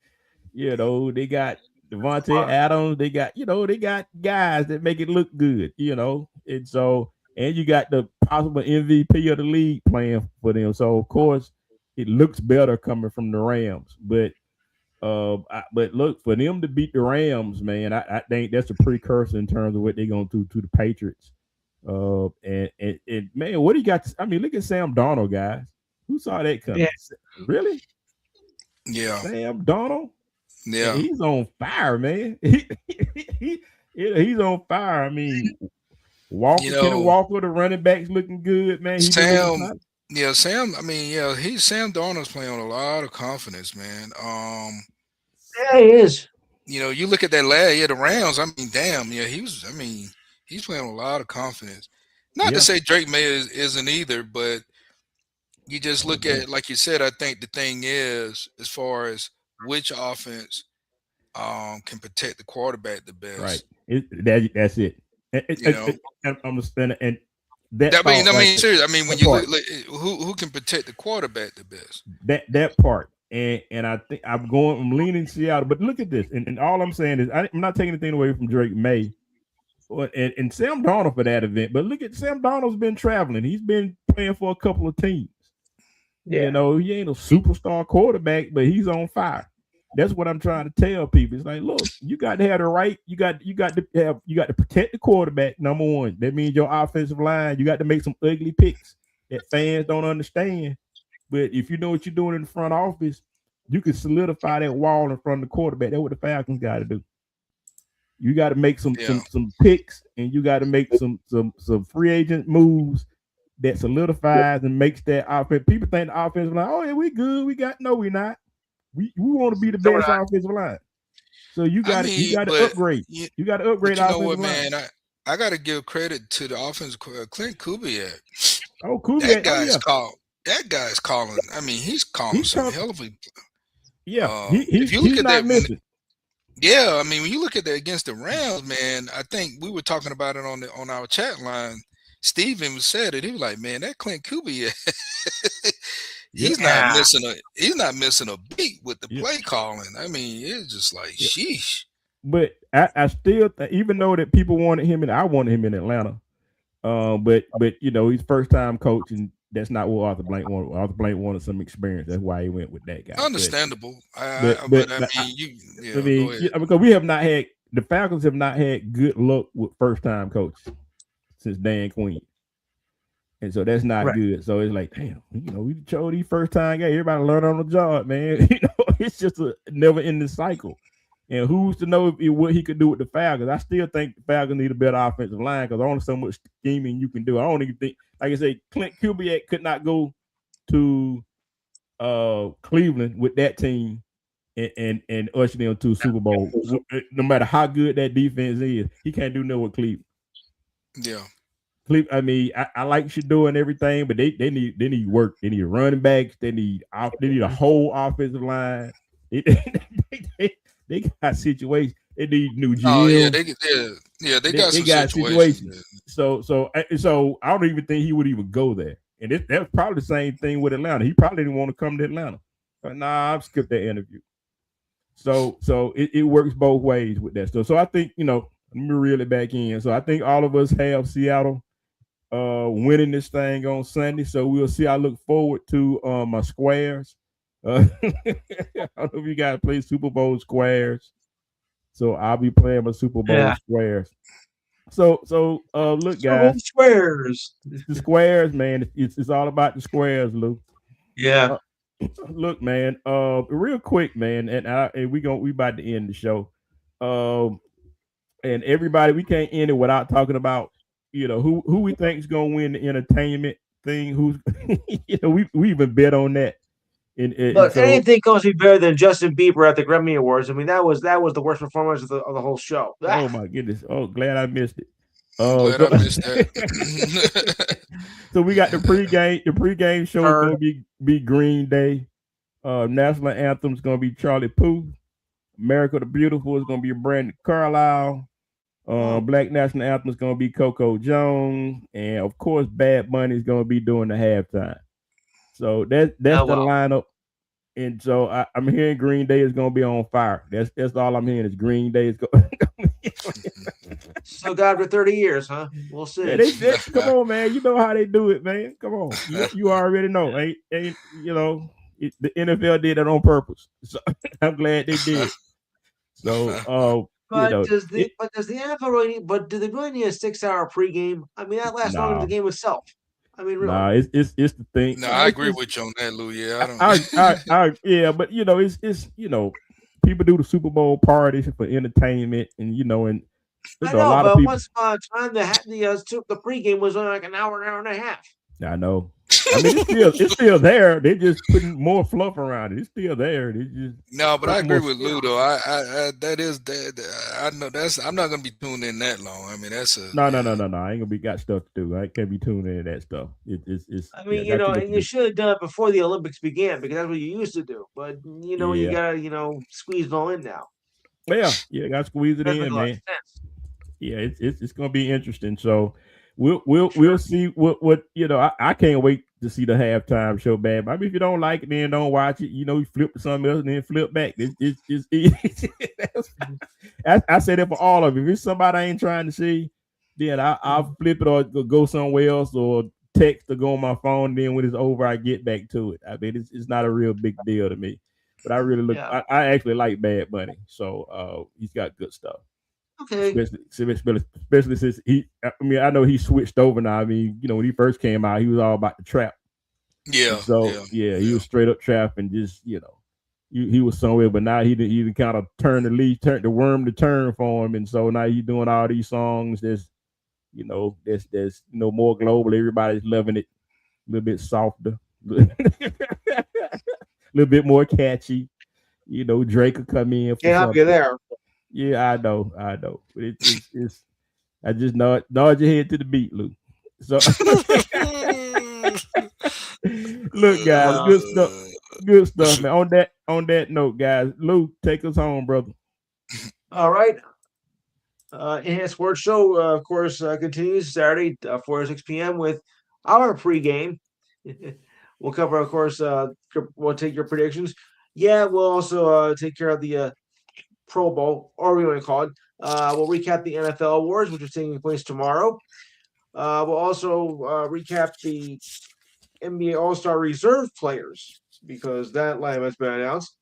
they got Devontae Adams. They got guys that make it look good. And you got the possible MVP of the league playing for them. So of course, it looks better coming from the Rams, but look, for them to beat the Rams, man, I think that's a precursor in terms of what they're gonna do to the Patriots. And man, what do you got? I mean, look at Sam Darnold, guys. Who saw that Yeah, coming? Really, yeah, Sam Darnold? And yeah. he's on fire, man. He's on fire. I mean, You Kenny know, Walker, the running backs looking good, man. He been looking Sam. solid. Yeah, Sam. I mean, yeah, he's Sam Darnold's playing with a lot of confidence, man. yeah, he is. You look at that lad, yeah, the Rams. I mean, damn, yeah, he was. I mean, he's playing with a lot of confidence. Not to Yeah, say Drake May isn't either, but you just but look man, at, like you said. I think the thing is, as far as which offense can protect the quarterback the right. best. That's it. You know, I'm spending and that I mean, thought I right mean, there, seriously. I mean, when that you look, part. like, who can protect the quarterback the best? That part. And I think I'm leaning Seattle. But look at this. And all I'm saying is I'm not taking anything away from Drake May and Sam Darnold for that event. But look at Sam Darnold's been traveling. He's been playing for a couple of teams. Yeah. He ain't a superstar quarterback, but he's on fire. That's what I'm trying to tell people. It's like, look, you got to have the right. You got to protect the quarterback. Number one, that means your offensive line. You got to make some ugly picks that fans don't understand. But if you know what you're doing in the front office, you can solidify that wall in front of the quarterback. That's what the Falcons got to do. You got to make some Yeah, some some picks, and you got to make some free agent moves that solidifies and makes that offense. People think the offensive line, oh yeah, we good. No, we're not. We want to be the No, we're best not. offensive line. So you I got to you mean, got to but upgrade. you, You got to upgrade but you the know what, offensive line. man? I got to give credit to the offensive Clint Kubiak. Oh, That Kubiak. Oh guy's yeah, call. That guy's calling. I mean, he's calling he's some come. hell of a. Yeah, he, If he's you look he's at not that, missing. yeah, I mean, when you look at that against the Rams, man, I think we were talking about it on our chat line. Steven said it. He was like, "Man, that Clint Kubiak, Yeah, Yeah. he's not missing a beat with the yeah, play calling. I mean, it's just like, yeah. sheesh." But I still even though that people wanted him and I wanted him in Atlanta. But he's first time coach, and that's not what Arthur Blank wanted. Arthur Blank wanted some experience. That's why he went with that guy. Understandable. But But but I I, mean, I yeah, go mean, ahead. because we have not had the Falcons have not had good luck with first time coaches since Dan Quinn, and so that's not Right. good. So it's like, damn, we chose these first time guys. Everybody learn on the job, man. It's just a never ending cycle. And who's to know what he could do with the Falcons? I still think the Falcons need a better offensive line because only so much scheming you can do. I don't even think, like I say, Clint Kubiak could not go to Cleveland with that team and usher them to a Super Bowl. No matter how good that defense is, he can't do nothing with Cleveland. Yeah, I mean, I like Shador and everything, but they need work. They need running backs. They need a whole offensive line. They, they, they got situations. They need new oh yeah, GM. they They, got they some got situations. situations. So I don't even think he would even go there. And that's probably the same thing with Atlanta. He probably didn't want to come to Atlanta. But nah, I've skipped that interview. So it works both ways with that stuff. So I think, let me reel it back in. So I think all of us have Seattle winning this thing on Sunday. So we'll see. I look forward to my squares. I don't know if you guys play Super Bowl squares. So I'll be playing my Super Bowl squares. So look, guys, squares. the squares, man. It's all about the squares, Lou. Yeah. Look, man. Real quick, man, and we about to end the show. And everybody, we can't end it without talking about who we think is gonna win the entertainment thing. Who's we even bet on that. Look, so, anything comes to be better than Justin Bieber at the Grammy Awards. I mean, that was the worst performance of the whole show. Oh my goodness! Oh, glad I missed it. Glad I missed that. So we got the pregame. The pregame show is gonna be Green Day. National anthem is gonna be Charlie Puth. America the Beautiful is gonna be Brandon Carlisle. Black national anthem is gonna be Coco Jones, and of course, Bad Bunny is gonna be doing the halftime. So that's the lineup, and so I'm hearing Green Day is gonna be on fire. That's all I'm hearing is Green Day is going. So God for 30 years, huh? We'll see. Yeah, come on, man. You know how they do it, man. Come on, you already know. Ain't the NFL did it on purpose. So I'm glad they did. So does the NFL really? But do they really need a 6-hour pregame? I mean, that lasts longer than the game itself. I mean, really. Nah, it's the thing. No, I agree with you on that, Lou. Yeah, yeah, but it's people do the Super Bowl parties for entertainment, and and I know, a lot of people. Once upon a time, the pregame was only like an hour and a half. I know. I mean, it's still there. They're just putting more fluff around it. It's still there. But I agree with Lou though. I know I'm not gonna be tuned in that long. I mean, that's a no. I ain't gonna got stuff to do. I can't be tuned into that stuff. It's. I mean, you should have done it before the Olympics began because that's what you used to do. But you gotta squeeze it all in now. Yeah, gotta squeeze it in, man. Yeah, it's gonna be interesting. So. We'll see what I can't wait to see the halftime show, man. I mean, if you don't like it, then don't watch it. You flip to something else and then flip back. I say that for all of you. If it's somebody I ain't trying to see, then I'll flip it or go somewhere else or text or go on my phone. And then when it's over, I get back to it. I mean, it's not a real big deal to me. But I really look. Yeah. I actually like Bad Bunny, so he's got good stuff. Okay. Especially since I know he switched over now. I mean, when he first came out, he was all about the trap. Yeah. He was straight up trap and just, he was somewhere, but now he kind of turned the worm to turn for him. And so now he's doing all these songs there's more global. Everybody's loving it. A little bit softer, a little bit more catchy. Drake will come in. Can't help you there. Yeah, I know. But it's I just nod your head to the beat, Luke. So look, guys, good stuff, man. On that note, guys, Luke, take us home, brother. All right. Enhanced Sports Show, of course, continues Saturday, 4 to 6 p.m. with our pregame. We'll cover, of course, we'll take your predictions. Yeah, we'll also take care of the Pro Bowl, or whatever you want to call it. We'll recap the NFL awards, which are taking place tomorrow. We'll also recap the NBA All-Star Reserve players because that lineup has been announced.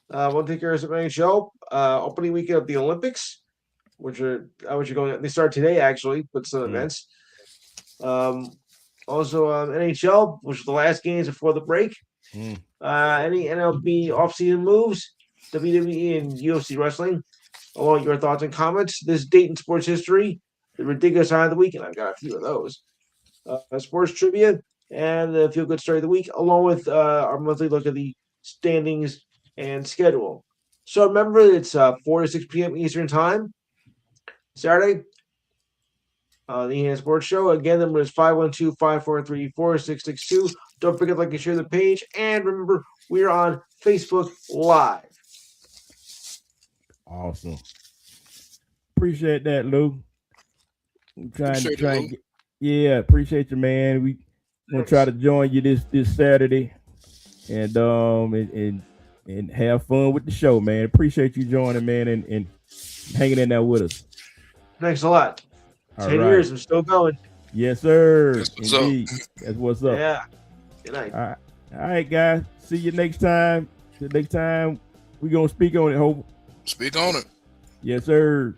We'll take care of some NHL opening weekend of the Olympics, which are going. They start today actually, but some events. Also, NHL, which is the last games before the break. Any MLB offseason moves. WWE and UFC wrestling, along with your thoughts and comments. This date in sports history, the ridiculous time of the week, and I've got a few of those. Sports trivia and the feel good story of the week, along with our monthly look at the standings and schedule. So remember, it's 4 to 6 p.m. Eastern Time, Saturday. The Enhanced Sports Show. Again, the number is 512-543-4662. Don't forget to like and share the page. And remember, we are on Facebook Live. Awesome. Appreciate that, Lou. Appreciate you, man. We gonna try to join you this Saturday, and have fun with the show, man. Appreciate you joining, man, and hanging in there with us. Thanks a lot. 10 years, I'm still going. Yes, sir. That's what's Indeed. up. That's what's up. Yeah. Good night. All right, guys. See you next time. Till next time, we're gonna speak on it, Hope. Speak on it. Yes, sir.